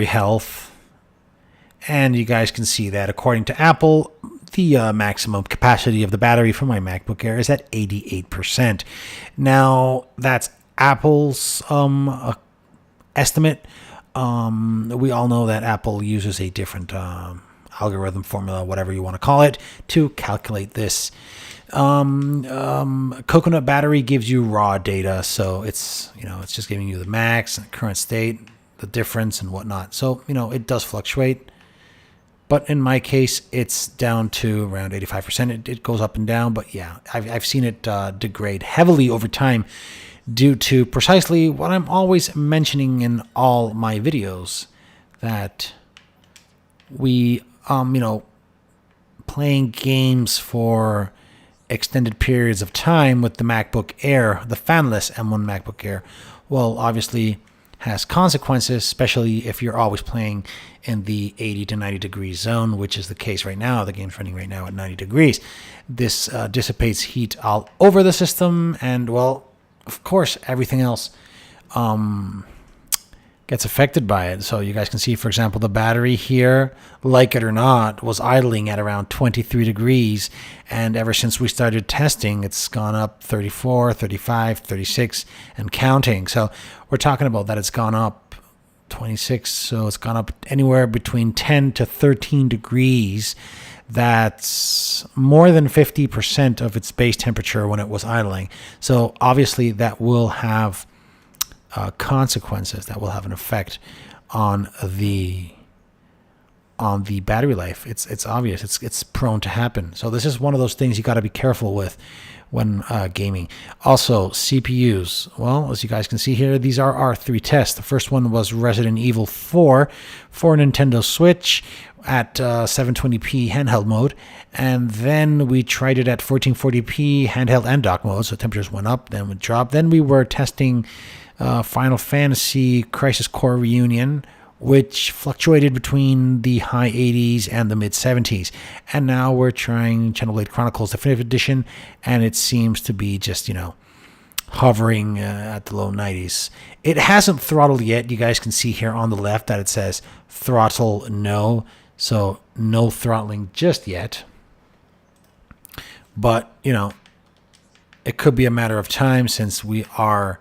Health, And you guys can see that according to Apple, the maximum capacity of the battery for my MacBook Air is at 88%. Now, that's Apple's estimate. We all know that Apple uses a different algorithm, formula, whatever you want to call it, to calculate this. Coconut battery gives you raw data, so it's just giving you the max and current state, the difference and whatnot. So it does fluctuate, but in my case it's down to around 85%. It goes up and down, but yeah, I've seen it degrade heavily over time due to precisely what I'm always mentioning in all my videos, that we playing games for extended periods of time with the MacBook Air, the fanless M1 MacBook Air, well, obviously has consequences, especially if you're always playing in the 80 to 90 degree zone, which is the case right now. The game's running right now at 90 degrees. This dissipates heat all over the system, and, well, of course, everything else gets affected by it. So you guys can see, for example, the battery here, like it or not, was idling at around 23 degrees. And ever since we started testing, it's gone up 34, 35, 36, and counting. So we're talking about that it's gone up 26. So it's gone up anywhere between 10 to 13 degrees. That's more than 50% of its base temperature when it was idling. So obviously that will have consequences, that will have an effect on the battery life. It's obvious. It's prone to happen. So this is one of those things you got to be careful with when gaming. Also, CPUs. Well, as you guys can see here, these are our 3 tests. The first one was Resident Evil 4 for Nintendo Switch at 720p handheld mode, and then we tried it at 1440p handheld and dock mode. So temperatures went up, then would drop. Then we were testing Final Fantasy Crisis Core Reunion, which fluctuated between the high 80s and the mid 70s. And now we're trying Xenoblade Chronicles Definitive Edition, and it seems to be just, hovering at the low 90s. It hasn't throttled yet. You guys can see here on the left that it says throttle no. So no throttling just yet. But, it could be a matter of time since we are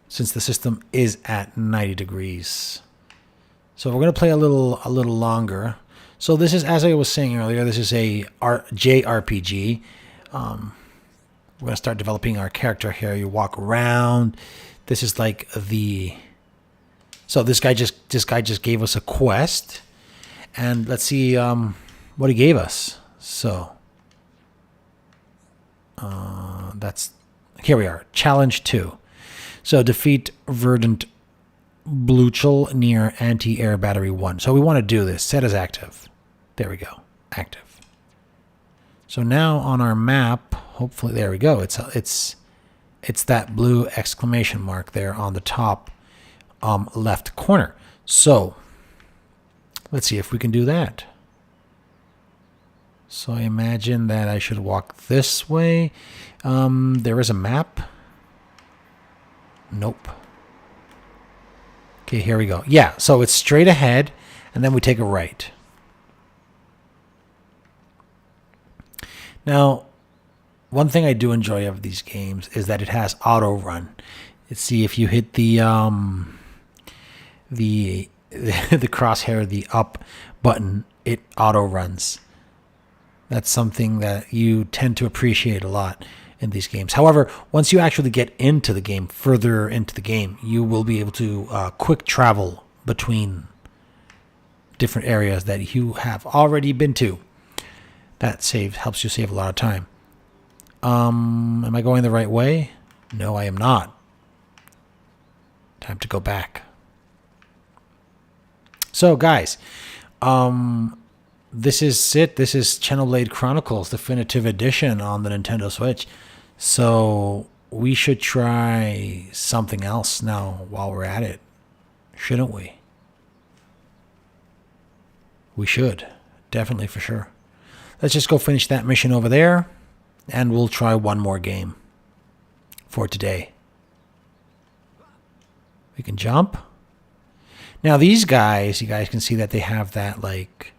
since the system is at 90 degrees. So we're going to play a little longer. So this is, as I was saying earlier, this is a JRPG. We're going to start developing our character here. You walk around. This is like so this guy just gave us a quest, and let's see what he gave us. So here we are, Challenge 2. So defeat Verdant Bluchel near anti-air battery 1. So we want to do this. Set as active. There we go. Active. So now on our map, hopefully, there we go. It's that blue exclamation mark there on the top left corner. So let's see if we can do that. So I imagine that I should walk this way. There is a map. Nope. Okay, here we go. Yeah, so it's straight ahead, and then we take a right. Now, one thing I do enjoy of these games is that it has auto run. Let's see if you hit the crosshair, the up button, it auto runs. That's something that you tend to appreciate a lot in these games. However, once you actually get into the game, further into the game, you will be able to quick travel between different areas that you have already been to. That helps you save a lot of time. Am I going the right way? No, I am not. Time to go back. So, guys, this is it. This is Xenoblade Chronicles Definitive Edition on the Nintendo Switch. So we should try something else now while we're at it, shouldn't we? We should. Definitely, for sure. Let's just go finish that mission over there, and we'll try one more game for today. We can jump. Now these guys, you guys can see that they have that like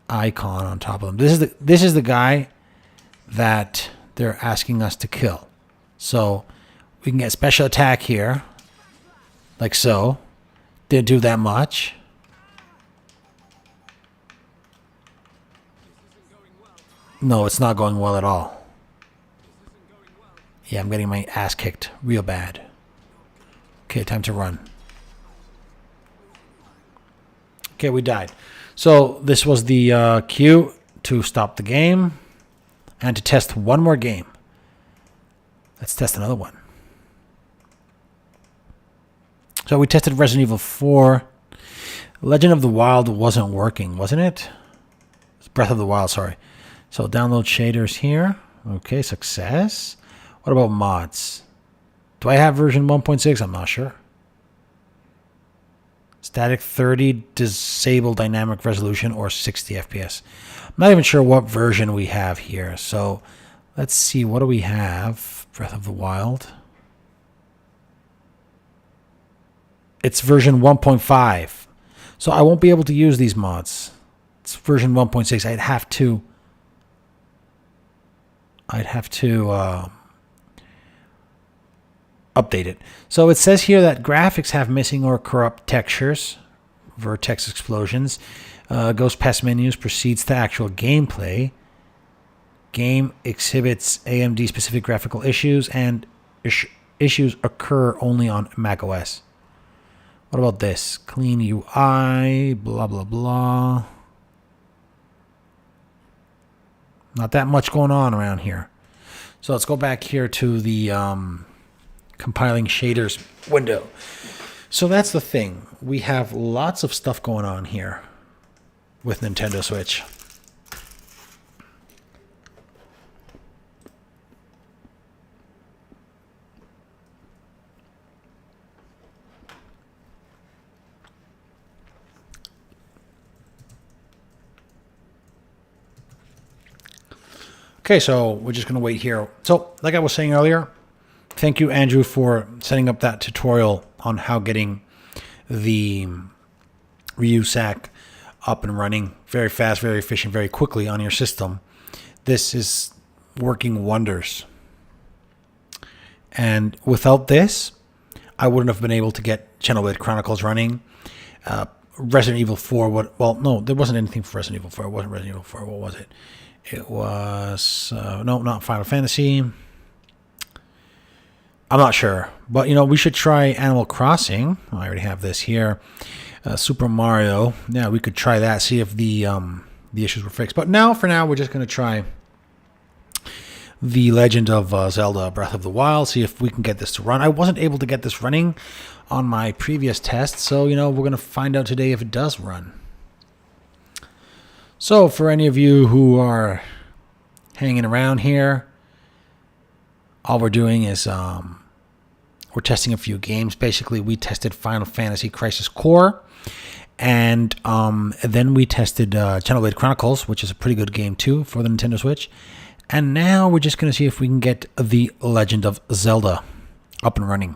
icon on top of them. This is the guy that they're asking us to kill. So we can get special attack here, like so. Didn't do that much. No, it's not going well at all. Yeah, I'm getting my ass kicked real bad. Okay, time to run. Okay, we died. So this was the cue to stop the game and to test one more game. Let's test another one. So we tested Resident Evil 4. Legend of the Wild wasn't working, wasn't it? Breath of the Wild, sorry. So download shaders here. Okay, success. What about mods? Do I have version 1.6? I'm not sure. Static 30, disable dynamic resolution, or 60 FPS. I'm not even sure what version we have here. So let's see. What do we have? Breath of the Wild. It's version 1.5. So I won't be able to use these mods. It's version 1.6. I'd have to update it. So it says here that graphics have missing or corrupt textures, vertex explosions, goes past menus, proceeds to actual gameplay. Game exhibits AMD specific graphical issues, and issues occur only on macOS. What about this? Clean UI, blah, blah, blah. Not that much going on around here. So let's go back here to the compiling shaders window. So that's the thing. We have lots of stuff going on here with Nintendo Switch. Okay, so we're just going to wait here. So, like I was saying earlier, thank you, Andrew, for setting up that tutorial on how getting the ReuSac up and running very fast, very efficient, very quickly on your system. This is working wonders. And without this, I wouldn't have been able to get Xenoblade Chronicles running. Resident Evil 4, well, no, there wasn't anything for Resident Evil 4. It wasn't Resident Evil 4. What was it? It was, no, not Final Fantasy. I'm not sure. But, you know, we should try Animal Crossing. I already have this here. Super Mario. Yeah, we could try that, see if the issues were fixed. But now, for now, we're just going to try The Legend of Zelda Breath of the Wild, see if we can get this to run. I wasn't able to get this running on my previous test, so, you know, we're going to find out today if it does run. So, for any of you who are hanging around here, all we're doing is we're testing a few games. Basically, we tested Final Fantasy Crisis Core, and then we tested Xenoblade Chronicles, which is a pretty good game too for the Nintendo Switch. And now we're just going to see if we can get The Legend of Zelda up and running.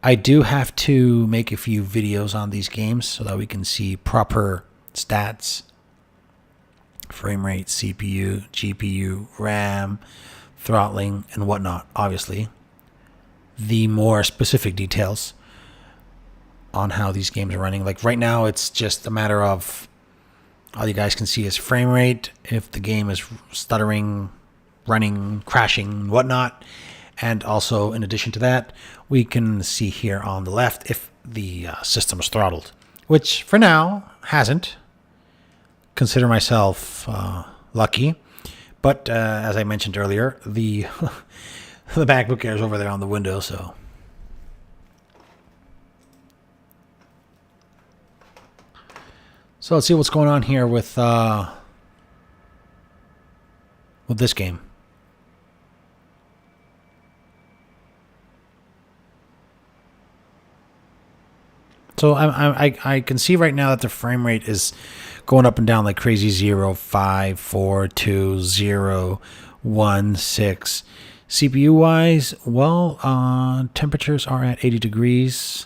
I do have to make a few videos on these games so that we can see proper stats, frame rate, CPU, GPU, RAM, throttling, and whatnot, obviously. The more specific details on how these games are running. Like right now, it's just a matter of all you guys can see is frame rate, if the game is stuttering, running, crashing, whatnot. And also, in addition to that, we can see here on the left if the system is throttled, which for now hasn't. Consider myself lucky. But as I mentioned earlier, the the MacBook Air is over there on the window, so. So let's see what's going on here with this game. So I can see right now that the frame rate is going up and down like crazy. 0, 5, 4, 2, 0, 1, 6. CPU wise, well, temperatures are at 80 degrees.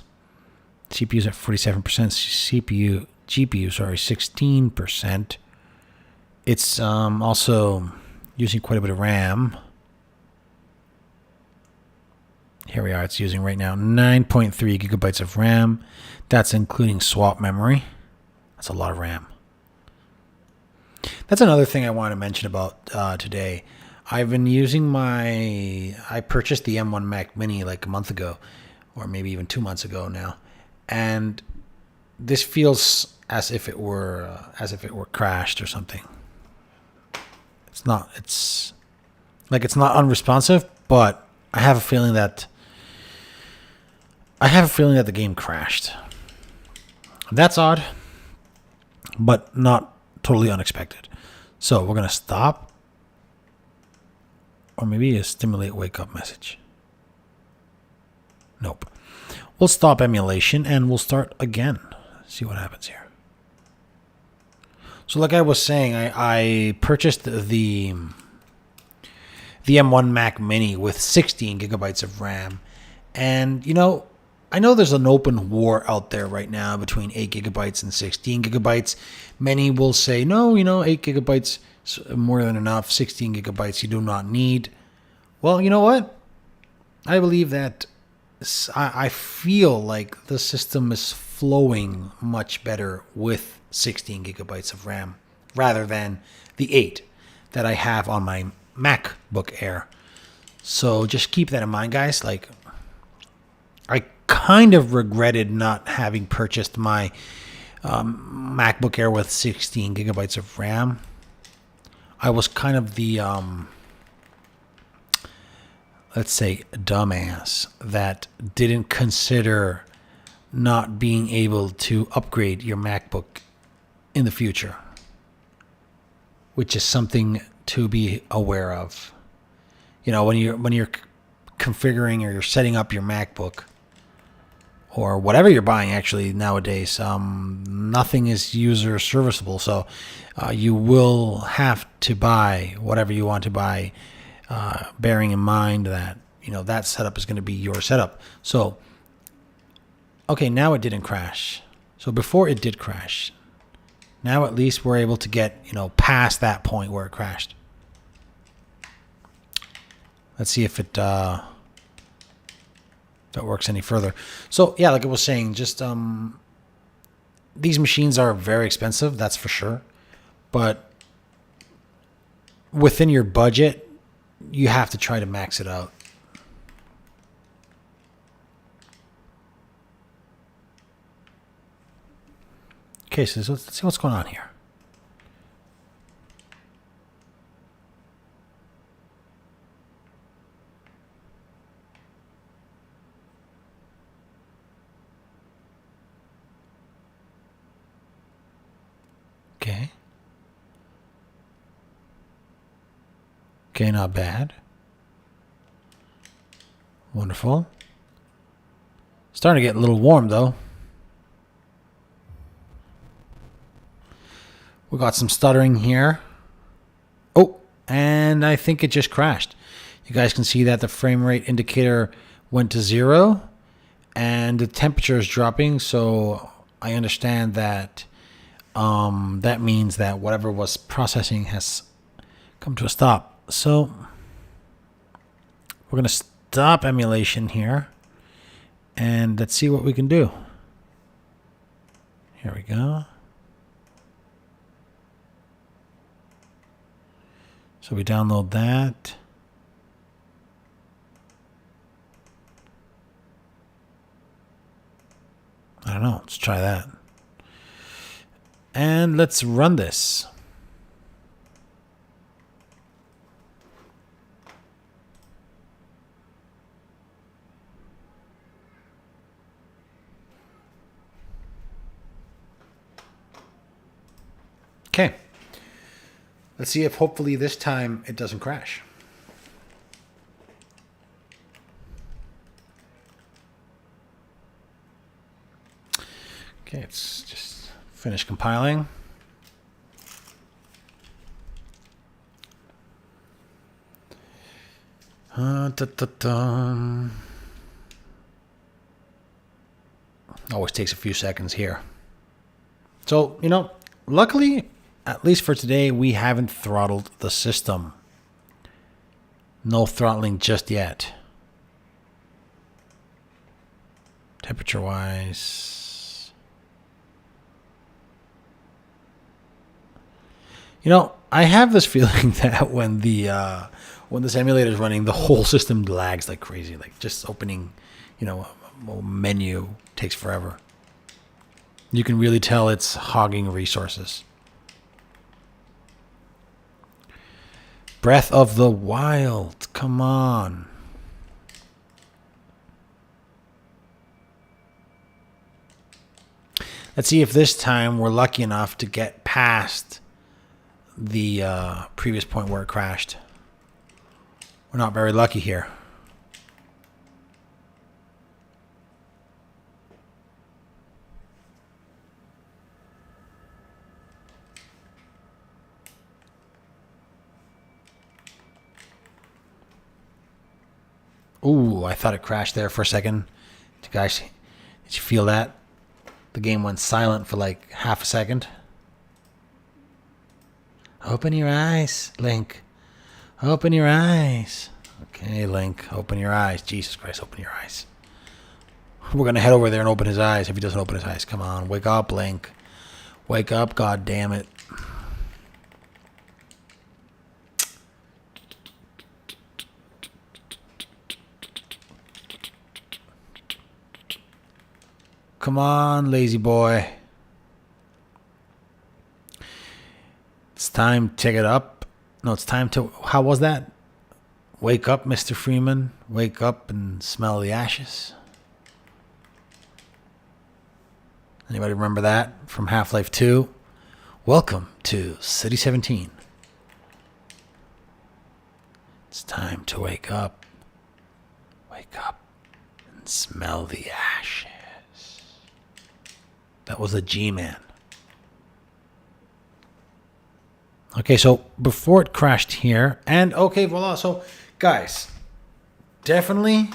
CPU's at 47%. GPU, sorry, 16%. It's also using quite a bit of RAM. Here we are. It's using right now 9.3 gigabytes of RAM. That's including swap memory. That's a lot of RAM. That's another thing I want to mention about today. I've been using I purchased the M1 Mac Mini like a month ago, or maybe even 2 months ago now, and this feels as if it were crashed or something. It's not. It's not unresponsive, but I have a feeling that the game crashed. That's odd, but not totally unexpected. So we're gonna stop, or maybe a stimulate wake up message. Nope. We'll stop emulation and we'll start again. See what happens here. So like I was saying, I purchased the M1 Mac Mini with 16 gigabytes of RAM. And, I know there's an open war out there right now between 8 gigabytes and 16 gigabytes. Many will say, no, 8 gigabytes is more than enough. 16 gigabytes you do not need. Well, you know what? I believe that I feel like the system is flowing much better with 16 gigabytes of RAM rather than the 8 that I have on my MacBook Air. So just keep that in mind, guys. Like, I kind of regretted not having purchased my MacBook Air with 16 gigabytes of RAM. I was kind of the, let's say, dumbass that didn't consider not being able to upgrade your MacBook in the future, which is something to be aware of. When you're configuring or you're setting up your MacBook or whatever you're buying, actually nowadays, nothing is user serviceable. So you will have to buy whatever you want to buy, bearing in mind that that setup is going to be your setup. So okay, now it didn't crash. So before it did crash. Now at least we're able to get, past that point where it crashed. Let's see if it works any further. So yeah, like I was saying, just these machines are very expensive, that's for sure. But within your budget, you have to try to max it out. Okay, so let's see what's going on here. Okay. Okay, not bad. Wonderful. Starting to get a little warm, though. We got some stuttering here. Oh, and I think it just crashed. You guys can see that the frame rate indicator went to 0 and the temperature is dropping. So I understand that that means that whatever was processing has come to a stop. So we're going to stop emulation here and let's see what we can do. Here we go. So we download that. I don't know. Let's try that. And let's run this. Okay. Let's see if hopefully this time it doesn't crash. Okay, it's just finish compiling. Always takes a few seconds here. So, you know, luckily, at least for today, we haven't throttled the system. No throttling just yet. Temperature-wise. You know, I have this feeling that when this emulator is running, the whole system lags like crazy. Like just opening, you know, a menu takes forever. You can really tell it's hogging resources. Breath of the Wild. Come on. Let's see if this time we're lucky enough to get past the previous point where it crashed. We're not very lucky here. Ooh, I thought it crashed there for a second. Guys, did you feel that? The game went silent for like half a second. Open your eyes, Link. Open your eyes. Okay, Link, open your eyes. Jesus Christ, open your eyes. We're going to head over there and open his eyes if he doesn't open his eyes. Come on, wake up, Link. Wake up, God damn it. Come on, lazy boy. It's time to take it up. No, it's time to... How was that? Wake up, Mr. Freeman. Wake up and smell the ashes. Anybody remember that from Half-Life 2? Welcome to City 17. It's time to wake up. Wake up and smell the ashes. That was a G-Man. Okay, so before it crashed here, and okay, voila. So, guys, definitely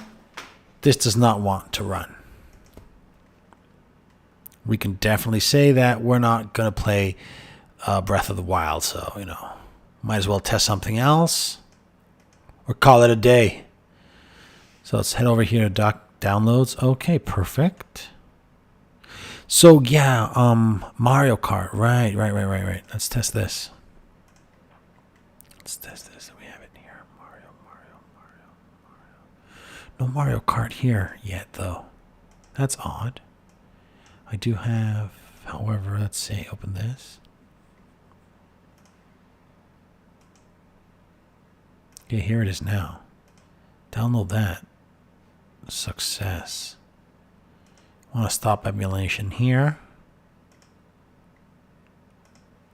this does not want to run. We can definitely say that we're not going to play Breath of the Wild, so, you know, might as well test something else or call it a day. So let's head over here to downloads. Okay, perfect. So, yeah, Mario Kart. Right. Let's test this. Let's test this. We have it here. Mario. No Mario Kart here yet, though. That's odd. I do have, however, let's say, open this. Okay, here it is now. Download that. Success. I want to stop emulation here.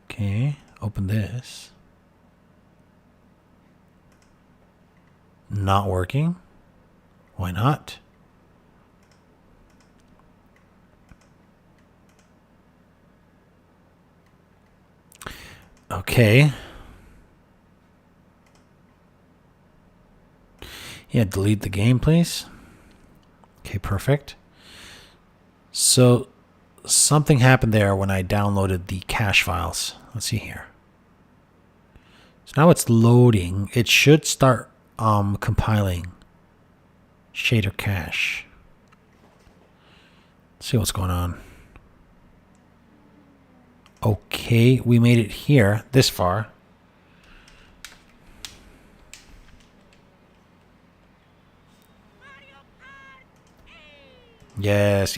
Okay, open this. Not working. Why not? Okay. Yeah, delete the game, please. Okay, perfect. So something happened there when I downloaded the cache files. Let's see here. So now it's loading. It should start compiling shader cache. Let's see what's going on. Okay, we made it here, this far. Yes.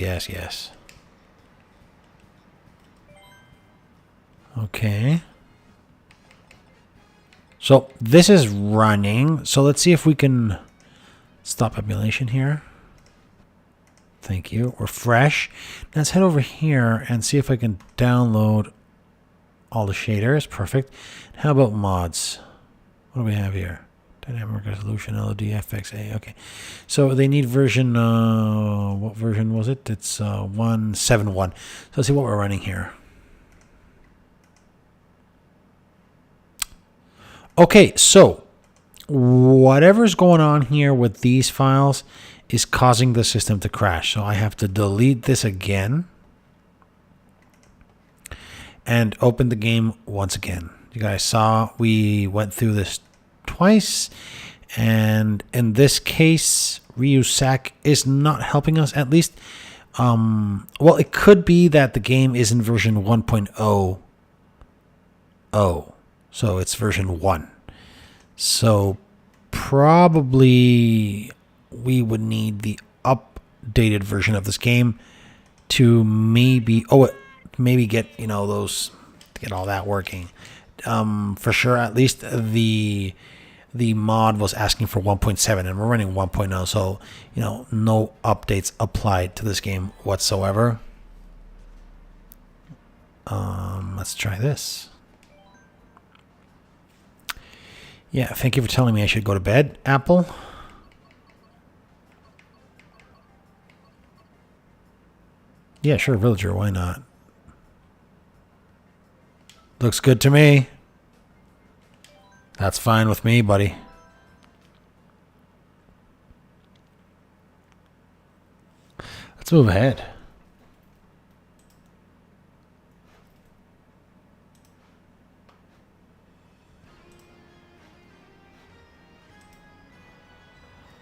Okay. So this is running. So let's see if we can stop emulation here. Thank you. Refresh. Now let's head over here and see if I can download all the shaders. Perfect. How about mods? What do we have here? Dynamic resolution, LOD, FXA. Okay. So they need version, what version was it? It's 171. So let's see what we're running here. Okay, so whatever's going on here with these files is causing the system to crash. So I have to delete this again and open the game once again. You guys saw we went through this twice, and in this case, Ryusak is not helping us, at least. Well, it could be that the game is in version 1.0. So it's version 1. So probably we would need the updated version of this game to maybe get, you know, those, to get all that working. For sure, at least the mod was asking for 1.7 and we're running 1.0, so, you know, no updates applied to this game whatsoever. Let's try this. Yeah, thank you for telling me I should go to bed, Apple. Yeah, sure, Villager, why not? Looks good to me. That's fine with me, buddy. Let's move ahead.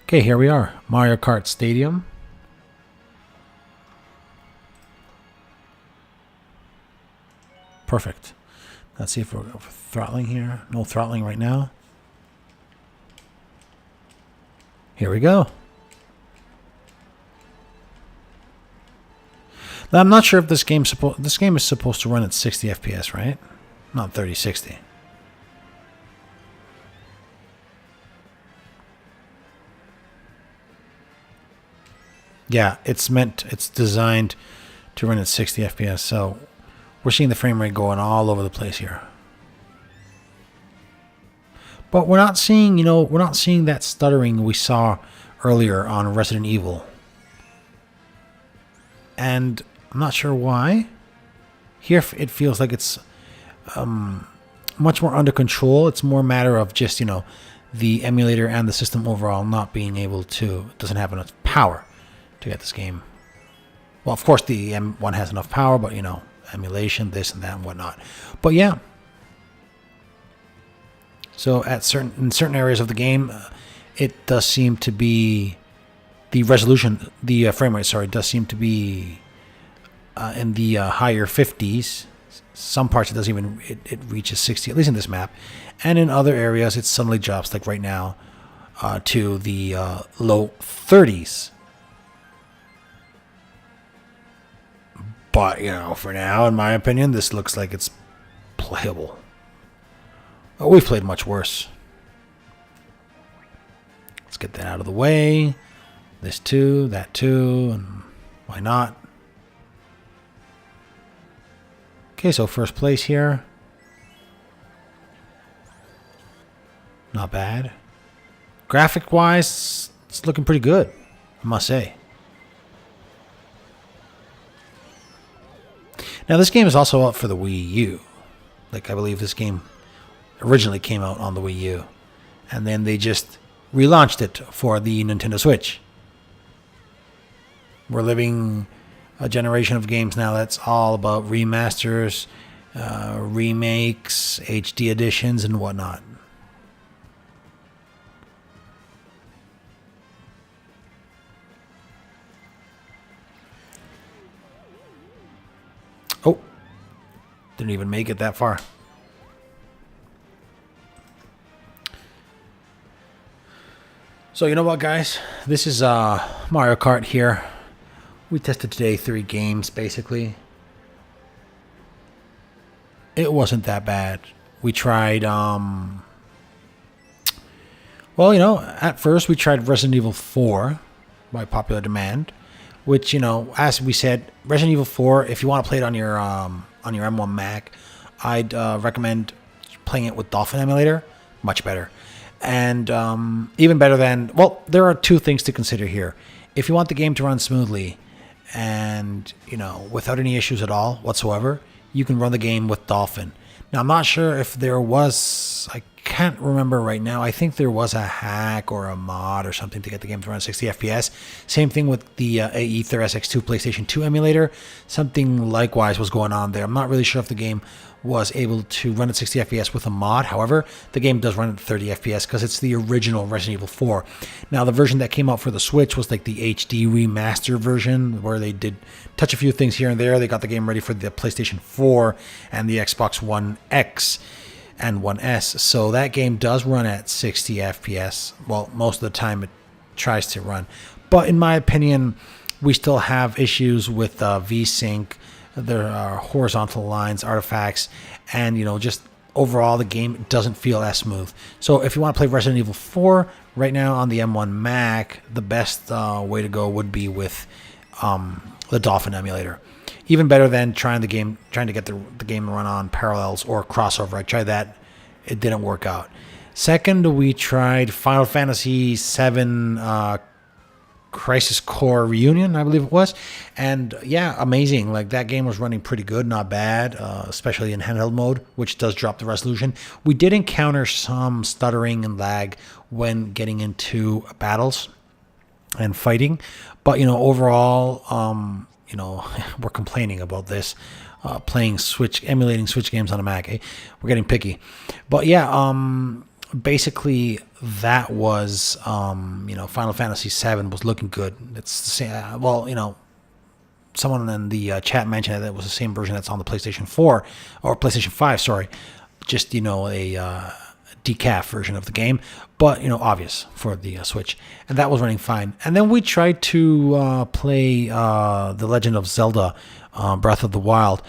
Okay, here we are. Mario Kart Stadium. Perfect. Let's see if we're throttling here. No throttling right now. Here we go. Now, I'm not sure if this game is supposed to run at 60 FPS, right? Not 3060. Yeah, it's designed to run at 60 FPS, so we're seeing the frame rate going all over the place here. But we're not seeing, that stuttering we saw earlier on Resident Evil. And I'm not sure why. Here it feels like it's much more under control. It's more a matter of just, the emulator and the system overall not being able to, doesn't have enough power to get this game. Well, of course the M1 has enough power, but, emulation, this and that and whatnot. But yeah. So in certain areas of the game, it does seem to be the resolution, the frame rate, does seem to be in the higher 50s. Some parts it reaches 60, at least in this map, and in other areas it suddenly drops, like right now, to the low 30s. But for now, in my opinion, this looks like it's playable. We've played much worse. Let's get that out of the way. This too, that too, and why not? Okay, so first place here. Not bad. Graphic-wise, it's looking pretty good, I must say. Now, this game is also out for the Wii U. Like, I believe this game originally came out on the Wii U. And then they just relaunched it for the Nintendo Switch. We're living a generation of games now that's all about remasters, remakes, HD editions, and whatnot. Oh, didn't even make it that far. So you know what, guys? This is Mario Kart here. We tested today 3 games, basically. It wasn't that bad. We tried, well, at first we tried Resident Evil 4 by popular demand, which, as we said, Resident Evil 4, if you want to play it on your M1 Mac, I'd recommend playing it with Dolphin Emulator. Much better. And even better than, well, there are 2 things to consider here. If you want the game to run smoothly and, without any issues at all whatsoever, you can run the game with Dolphin. Now, I'm not sure if there was, I can't remember right now. I think there was a hack or a mod or something to get the game to run 60 FPS. Same thing with the Aether SX2 PlayStation 2 emulator. Something likewise was going on there. I'm not really sure if the game was able to run at 60 FPS with a mod. However, the game does run at 30 FPS because it's the original Resident Evil 4. Now, the version that came out for the Switch was like the HD remaster version, where they did touch a few things here and there. They got the game ready for the PlayStation 4 and the Xbox One X and One S. So that game does run at 60 FPS. Well, most of the time it tries to run. But in my opinion, we still have issues with VSync. There are horizontal lines, artifacts, and just overall the game doesn't feel as smooth. So if you want to play Resident Evil 4 right now on the M1 Mac, the best way to go would be with the Dolphin emulator. Even better than trying to get the game to run on Parallels or Crossover. I tried that; it didn't work out. Second, we tried Final Fantasy VII. Crisis Core Reunion, I believe it was, and yeah, amazing. Like, that game was running pretty good, not bad, especially in handheld mode, which does drop the resolution. We did encounter some stuttering and lag when getting into battles and fighting, but overall, we're complaining about this. Emulating Switch games on a Mac. We're getting picky, but yeah, basically that was Final Fantasy VII was looking good. It's the same. Someone in the chat mentioned that it was the same version that's on the PlayStation 4 or PlayStation 5. Sorry, just a decaf version of the game, but obvious for the Switch, and that was running fine. And then we tried to play The Legend of Zelda: Breath of the Wild,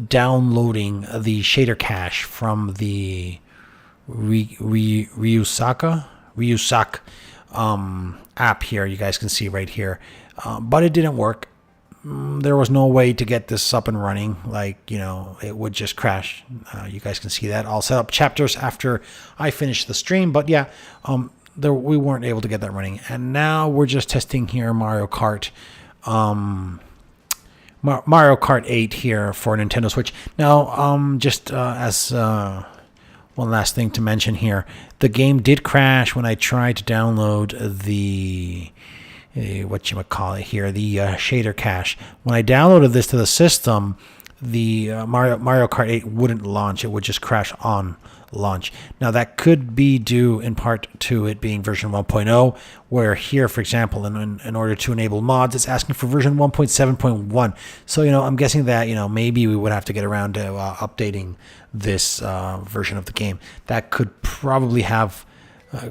downloading the shader cache from the Ryusak app here. You guys can see right here, but it didn't work. There was no way to get this up and running. It would just crash. You guys can see that. I'll set up chapters after I finish the stream, but yeah, we weren't able to get that running. And now we're just testing here Mario Kart. Mario Kart 8 here for Nintendo Switch. Now, just as one last thing to mention here, the game did crash when I tried to download the shader cache. When I downloaded this to the system, the Mario Kart 8 wouldn't launch. It would just crash on launch. Now, that could be due in part to it being version 1.0, where here, for example, in order to enable mods, it's asking for version 1.7.1. So, I'm guessing that, maybe we would have to get around to updating this version of the game. That could probably have,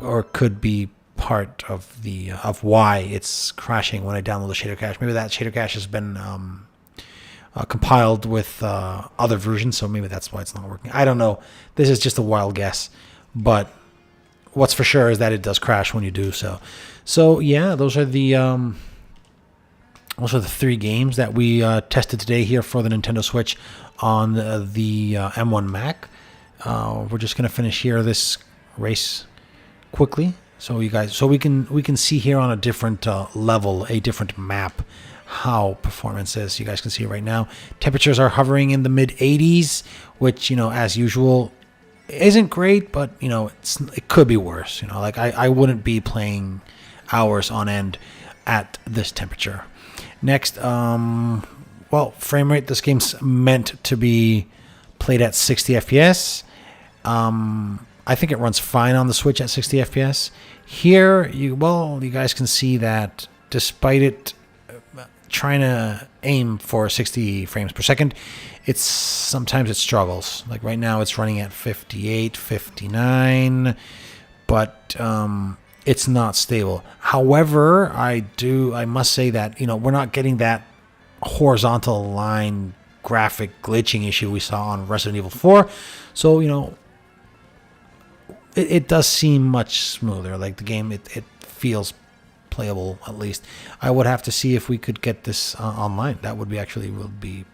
or could be part of why it's crashing when I download the shader cache. Maybe that shader cache has been compiled with other versions, so maybe that's why it's not working. I don't know. This is just a wild guess, but what's for sure is that it does crash when you do so. So yeah, those are the three games that we tested today here for the Nintendo Switch on the M1 Mac. We're just gonna finish here this race quickly, so we can see here on a different level, a different map, how performance is. You guys can see it right now. Temperatures are hovering in the mid 80s, which as usual isn't great, but it could be worse. I wouldn't be playing hours on end at this temperature. Next, frame rate. This game's meant to be played at 60 FPS. I think it runs fine on the Switch at 60 FPS. Here, you guys can see that despite it trying to aim for 60 frames per second, sometimes it struggles. Like right now it's running at 58, 59, but it's not stable. However, I must say that we're not getting that horizontal line graphic glitching issue we saw on Resident Evil 4. So it does seem much smoother. Like the game, it feels playable, at least. I would have to see if we could get this online. That would be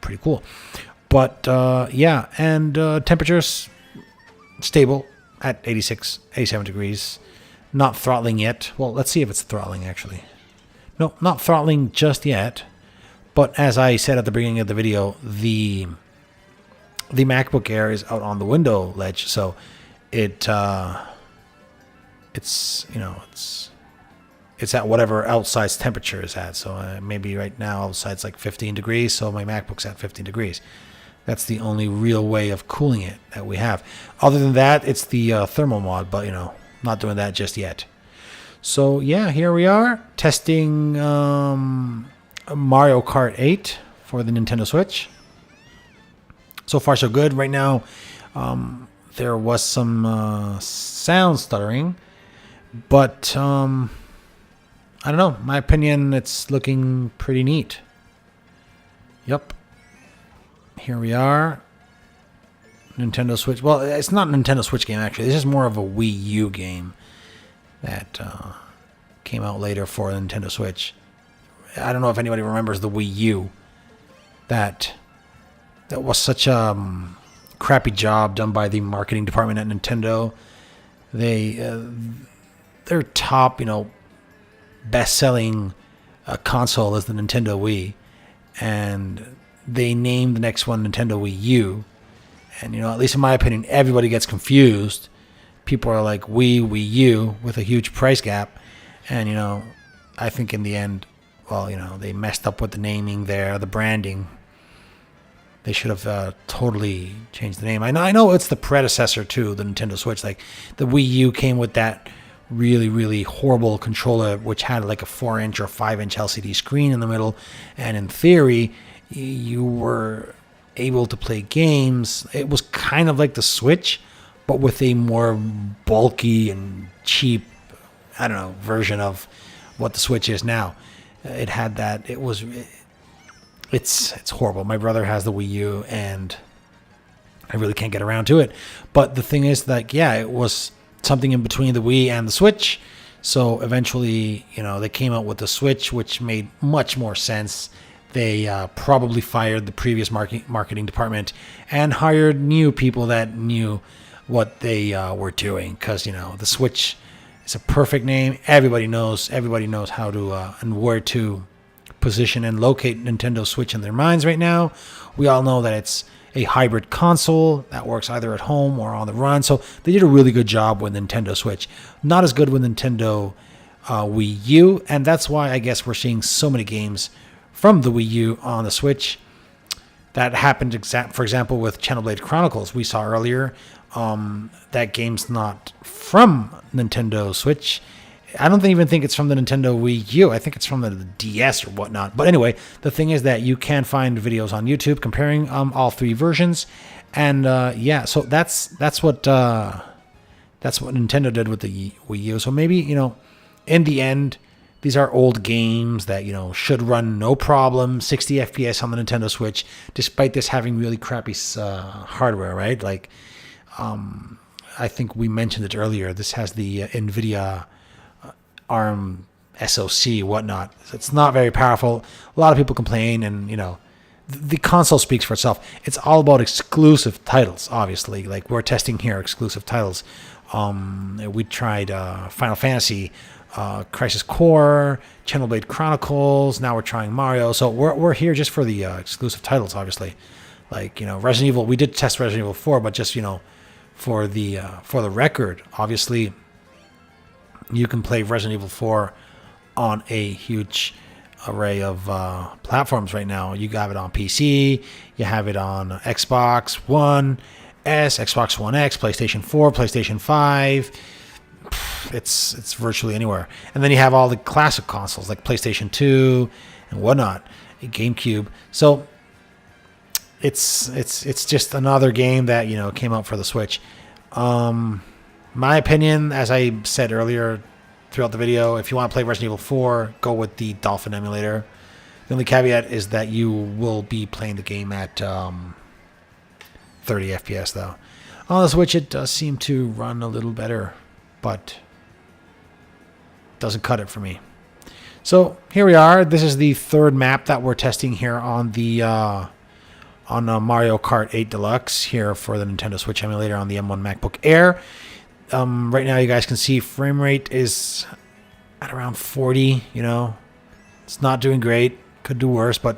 pretty cool. But yeah, and temperatures stable at 86, 87 degrees. Not throttling yet. Well, let's see if it's throttling actually. No, not throttling just yet. But as I said at the beginning of the video, the MacBook Air is out on the window ledge, so it it's it's at whatever outside temperature is at. So maybe right now outside's like 15 degrees, so my MacBook's at 15 degrees. That's the only real way of cooling it that we have. Other than that, it's the thermal mod, but not doing that just yet. So yeah, here we are testing Mario Kart 8 for the Nintendo Switch. So far so good. Right now, there was some sound stuttering, but I don't know. My opinion, it's looking pretty neat. Yep. Here we are. Nintendo Switch. Well, it's not a Nintendo Switch game, actually. This is more of a Wii U game that came out later for the Nintendo Switch. I don't know if anybody remembers the Wii U. That was such a crappy job done by the marketing department at Nintendo. Their top, best-selling console is the Nintendo Wii, and they named the next one Nintendo Wii U. And at least in my opinion, everybody gets confused. People are like Wii U with a huge price gap, and I think in the end, well, they messed up with the naming there, the branding. They should have totally changed the name. I know it's the predecessor to the Nintendo Switch. Like the Wii U came with that really, really horrible controller, which had like a 4-inch or 5-inch LCD screen in the middle, and in theory, you were able to play games. It was kind of like the Switch, but with a more bulky and cheap, version of what the Switch is now. It had that. It's horrible. My brother has the Wii U, and I really can't get around to it. But the thing is that, it was something in between the Wii and the Switch. So eventually, they came out with the Switch, which made much more sense. They probably fired the previous marketing department and hired new people that knew what they were doing. Because, the Switch is a perfect name. Everybody knows how to and where to position and locate Nintendo Switch in their minds right now. We all know that it's a hybrid console that works either at home or on the run. So they did a really good job with Nintendo Switch. Not as good with Nintendo Wii U, and that's why I guess we're seeing so many games from the Wii U on the Switch. That happened, for example, with Xenoblade Chronicles we saw earlier. That game's not from Nintendo Switch. I don't even think it's from the Nintendo Wii U. I think it's from the DS or whatnot. But anyway, the thing is that you can find videos on YouTube comparing all three versions, and so that's what Nintendo did with the Wii U. So maybe in the end, these are old games that should run no problem, 60 FPS on the Nintendo Switch, despite this having really crappy hardware, right? Like, I think we mentioned it earlier. This has the NVIDIA ARM SoC, whatnot. It's not very powerful. A lot of people complain, and the console speaks for itself. It's all about exclusive titles, obviously. Like we're testing here exclusive titles. We tried Final Fantasy, Crisis Core, Xenoblade Chronicles. Now we're trying Mario. So we're here just for the exclusive titles, obviously. Like Resident Evil. We did test Resident Evil 4, but just for the record, obviously. You can play Resident Evil 4 on a huge array of platforms right now. You have it on PC, you have it on Xbox One S, Xbox One X, PlayStation 4, PlayStation 5. It's virtually anywhere. And then you have all the classic consoles like PlayStation 2 and whatnot, GameCube. So it's just another game that came out for the Switch. My opinion, as I said earlier throughout the video, if you want to play Resident Evil 4, go with the Dolphin emulator. The only caveat is that you will be playing the game at 30 FPS, though. On the Switch, it does seem to run a little better, but doesn't cut it for me. So here we are. This is the third map that we're testing here on the Mario Kart 8 Deluxe here for the Nintendo Switch emulator on the M1 MacBook Air. Right now, you guys can see frame rate is at around 40. It's not doing great. Could do worse, but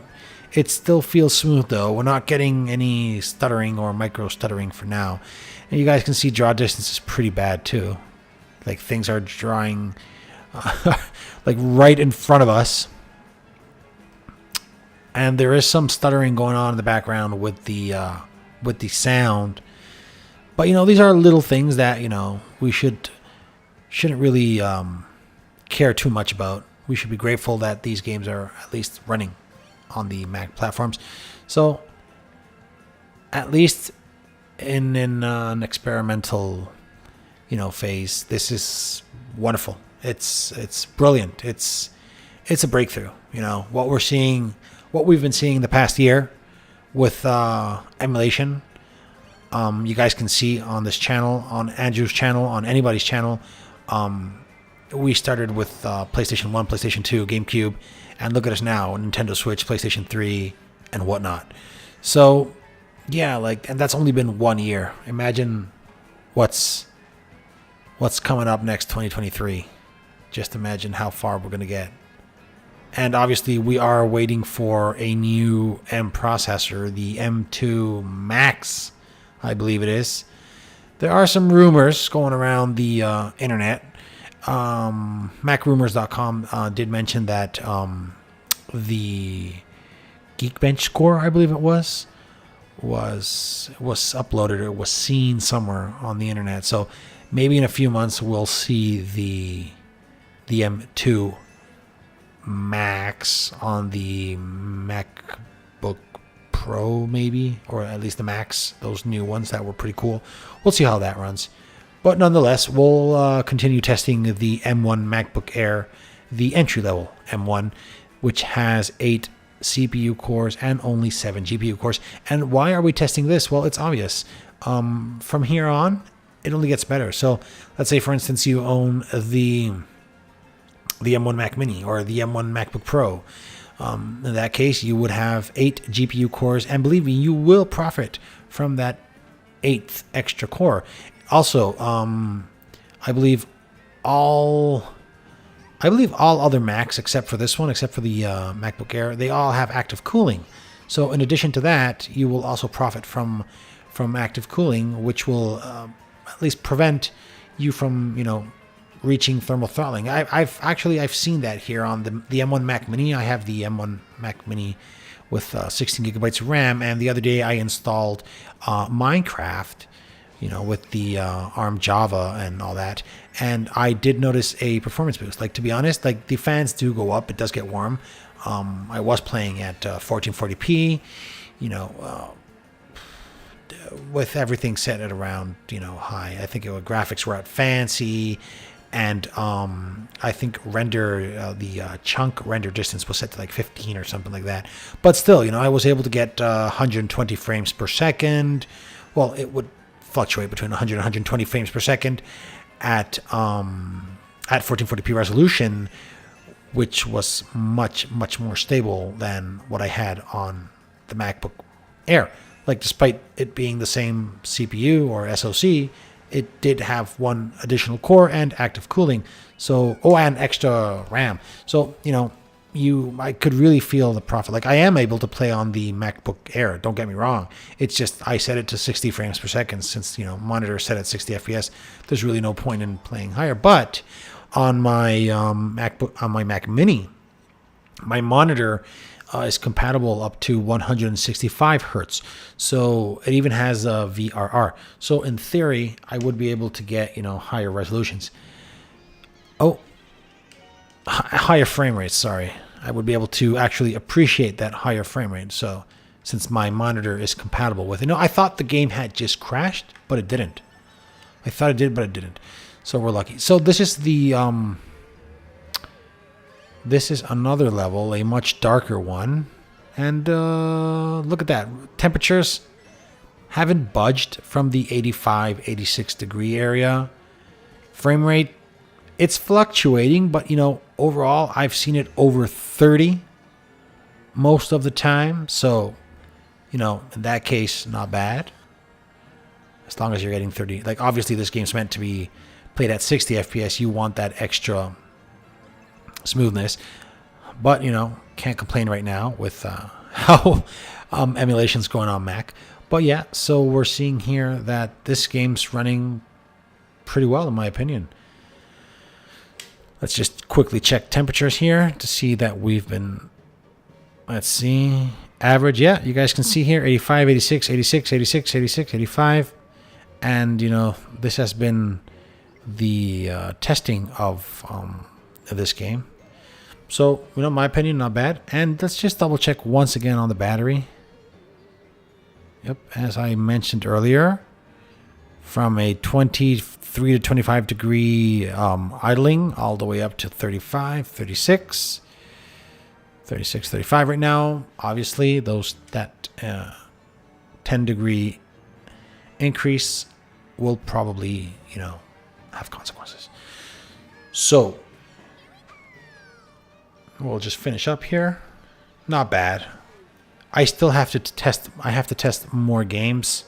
it still feels smooth, though. We're not getting any stuttering or micro stuttering for now. And you guys can see draw distance is pretty bad, too. Like things are drying like right in front of us. And there is some stuttering going on in the background with the sound. But, these are little things that, we shouldn't really care too much about. We should be grateful that these games are at least running on the Mac platforms. So, at least in an experimental, phase, this is wonderful. It's brilliant. It's a breakthrough. What we've been seeing the past year with emulation. You guys can see on this channel, on Andrew's channel, on anybody's channel. We started with PlayStation 1, PlayStation 2, GameCube, and look at us now, Nintendo Switch, PlayStation 3, and whatnot. So, yeah, and that's only been 1 year. Imagine what's coming up next, 2023. Just imagine how far we're going to get. And obviously, we are waiting for a new M processor, the M2 Max, I believe it is. There are some rumors going around the internet. MacRumors.com did mention that the Geekbench score, I believe it was uploaded or was seen somewhere on the internet. So maybe in a few months we'll see the M2 Max on the MacBook Pro, maybe, or at least the Max, those new ones that were pretty cool. We'll see how that runs. But nonetheless, we'll continue testing the M1 MacBook Air, the entry-level M1, which has 8 CPU cores and only 7 GPU cores. And why are we testing this? Well, it's obvious. From here on, it only gets better. So let's say, for instance, you own the M1 Mac Mini or the M1 MacBook Pro. In that case, you would have 8 GPU cores, and believe me, you will profit from that 8th extra core. Also, I believe all other Macs except for this one, except for the MacBook Air, they all have active cooling. So in addition to that, you will also profit from active cooling, which will at least prevent you from reaching thermal throttling. I've seen that here on the M1 Mac Mini. I have the M1 Mac Mini with 16 gigabytes of RAM, and the other day I installed Minecraft, with the ARM Java and all that, and I did notice a performance boost. To be honest, the fans do go up. It does get warm. I was playing at 1440p, with everything set at around high. I think graphics were at fancy. And I think the chunk render distance was set to 15 or something like that. But still, I was able to get 120 frames per second. Well, it would fluctuate between 100 and 120 frames per second at 1440p resolution, which was much, much more stable than what I had on the MacBook Air. Despite it being the same CPU or SoC, it did have one additional core and active cooling. So, and extra RAM. So, I could really feel the profit. I am able to play on the MacBook Air. Don't get me wrong. It's just I set it to 60 frames per second since monitor set at 60 FPS. There's really no point in playing higher. But on my MacBook, on my Mac Mini, my monitor is compatible up to 165 hertz. So it even has a VRR. So in theory, I would be able to get higher resolutions. Higher frame rates. Sorry, I would be able to actually appreciate that higher frame rate. So since my monitor is compatible with it, I thought the game had just crashed, but it didn't. I thought it did, but it didn't. So we're lucky. So this is the this is another level, a much darker one. And look at that. Temperatures haven't budged from the 85, 86 degree area. Frame rate, it's fluctuating, but overall, I've seen it over 30 most of the time. So, in that case, not bad. As long as you're getting 30. Obviously, this game's meant to be played at 60 FPS. You want that extra smoothness, but can't complain right now with how emulation's going on Mac. But yeah, so we're seeing here that this game's running pretty well in my opinion. Let's just quickly check temperatures here to see that we've been, let's see, average. Yeah, you guys can see here 85, 86, 86, 86, 86, 85. And, you know, this has been the testing of this game. So, you know, my opinion, not bad. And let's just double check once again on the battery. Yep, as I mentioned earlier, from a 23 to 25 degree idling all the way up to 35, 36, 36, 35 right now. Obviously, that 10 degree increase will probably, you know, have consequences. So we'll just finish up here. Not bad. I still have to test. I have to test more games.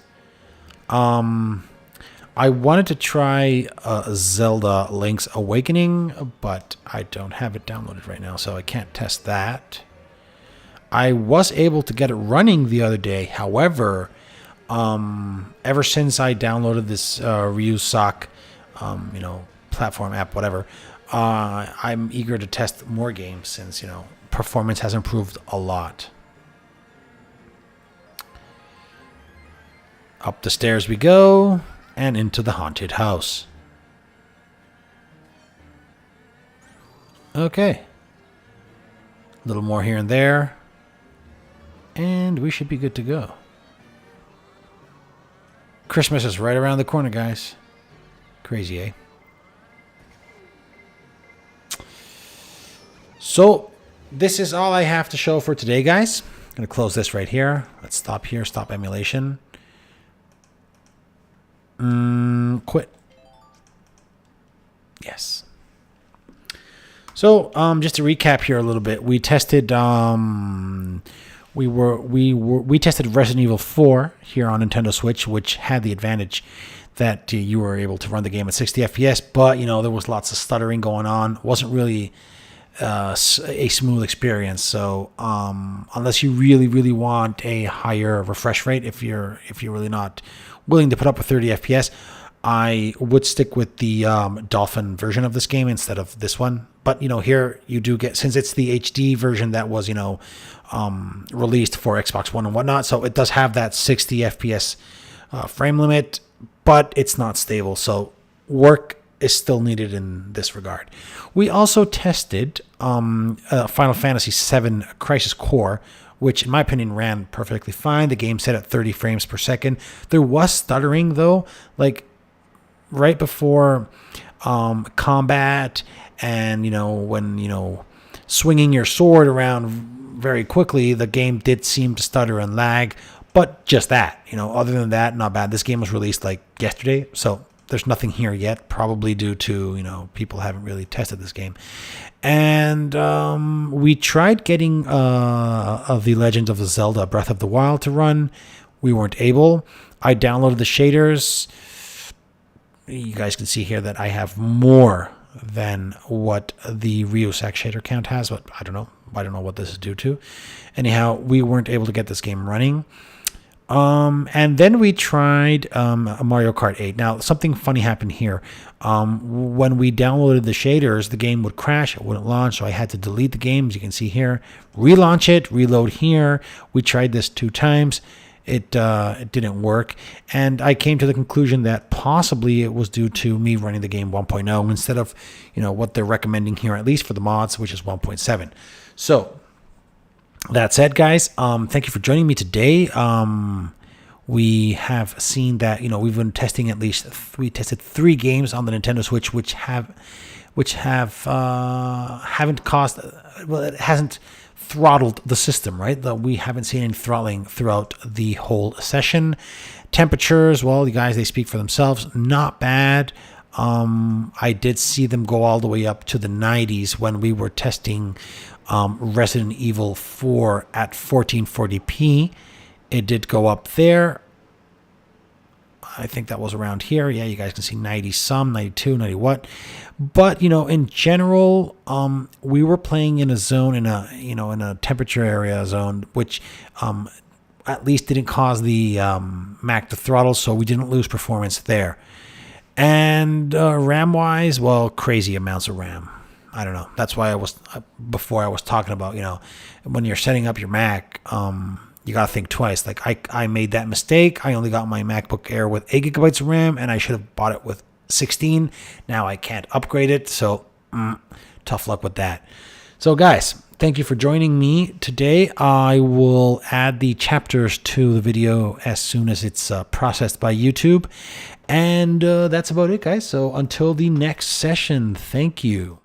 I wanted to try Zelda Link's Awakening, but I don't have it downloaded right now, so I can't test that. I was able to get it running the other day. However, ever since I downloaded this Ryu Sock, you know, platform app, whatever, I'm eager to test more games since, you know, performance has improved a lot. Up the stairs we go, and into the haunted house. Okay. A little more here and there. And we should be good to go. Christmas is right around the corner, guys. Crazy, eh? So, this is all I have to show for today, guys. I'm going to close this right here. Let's stop here. Stop emulation. Quit. Yes. So, just to recap here a little bit, we tested we tested Resident Evil 4 here on Nintendo Switch, which had the advantage that you were able to run the game at 60 FPS, but you know there was lots of stuttering going on. It wasn't really a smooth experience. So, unless you really want a higher refresh rate, if you're really not willing to put up with 30 FPS, I would stick with the Dolphin version of this game instead of this one. But, you know, here you do get, since it's the HD version that was, you know, released for Xbox One and whatnot, so it does have that 60 FPS frame limit, but it's not stable. So work is still needed in this regard. We also tested Final Fantasy VII Crisis Core, which in my opinion ran perfectly fine. The game set at 30 frames per second. There was stuttering though, like right before combat, and you know, when you know, swinging your sword around very quickly, the game did seem to stutter and lag, but just that, you know, other than that, not bad. This game was released like yesterday, so there's nothing here yet, probably due to, you know, people haven't really tested this game. And we tried getting The Legend of Zelda Breath of the Wild to run. We weren't able. I downloaded the shaders. You guys can see here that I have more than what the Riosac shader count has, but I don't know. I don't know what this is due to. Anyhow, we weren't able to get this game running. And then we tried Mario Kart 8. Now, something funny happened here. When we downloaded the shaders, the game would crash. It wouldn't launch, so I had to delete the game, as you can see here. Relaunch it, reload here. We tried this 2 times. It didn't work. And I came to the conclusion that possibly it was due to me running the game 1.0 instead of, you know, what they're recommending here, at least for the mods, which is 1.7. So, that said, guys, thank you for joining me today. We have seen that, you know, we've been testing we tested 3 games on the Nintendo Switch, which haven't caused, well, it hasn't throttled the system, right? We haven't seen any throttling throughout the whole session. Temperatures, well, you guys, they speak for themselves. Not bad. I did see them go all the way up to the 90s when we were testing Resident Evil 4 at 1440p. It did go up there. I think that was around here. Yeah, you guys can see 90 some, 92, 90 what. But, you know, in general, we were playing in a zone, in a temperature area zone, which at least didn't cause the Mac to throttle, so we didn't lose performance there. And RAM-wise, well, crazy amounts of RAM. I don't know. That's why before I was talking about, when you're setting up your Mac, you got to think twice. Like I made that mistake. I only got my MacBook Air with 8 gigabytes of RAM, and I should have bought it with 16. Now I can't upgrade it. So tough luck with that. So guys, thank you for joining me today. I will add the chapters to the video as soon as it's processed by YouTube. And that's about it, guys. So until the next session, thank you.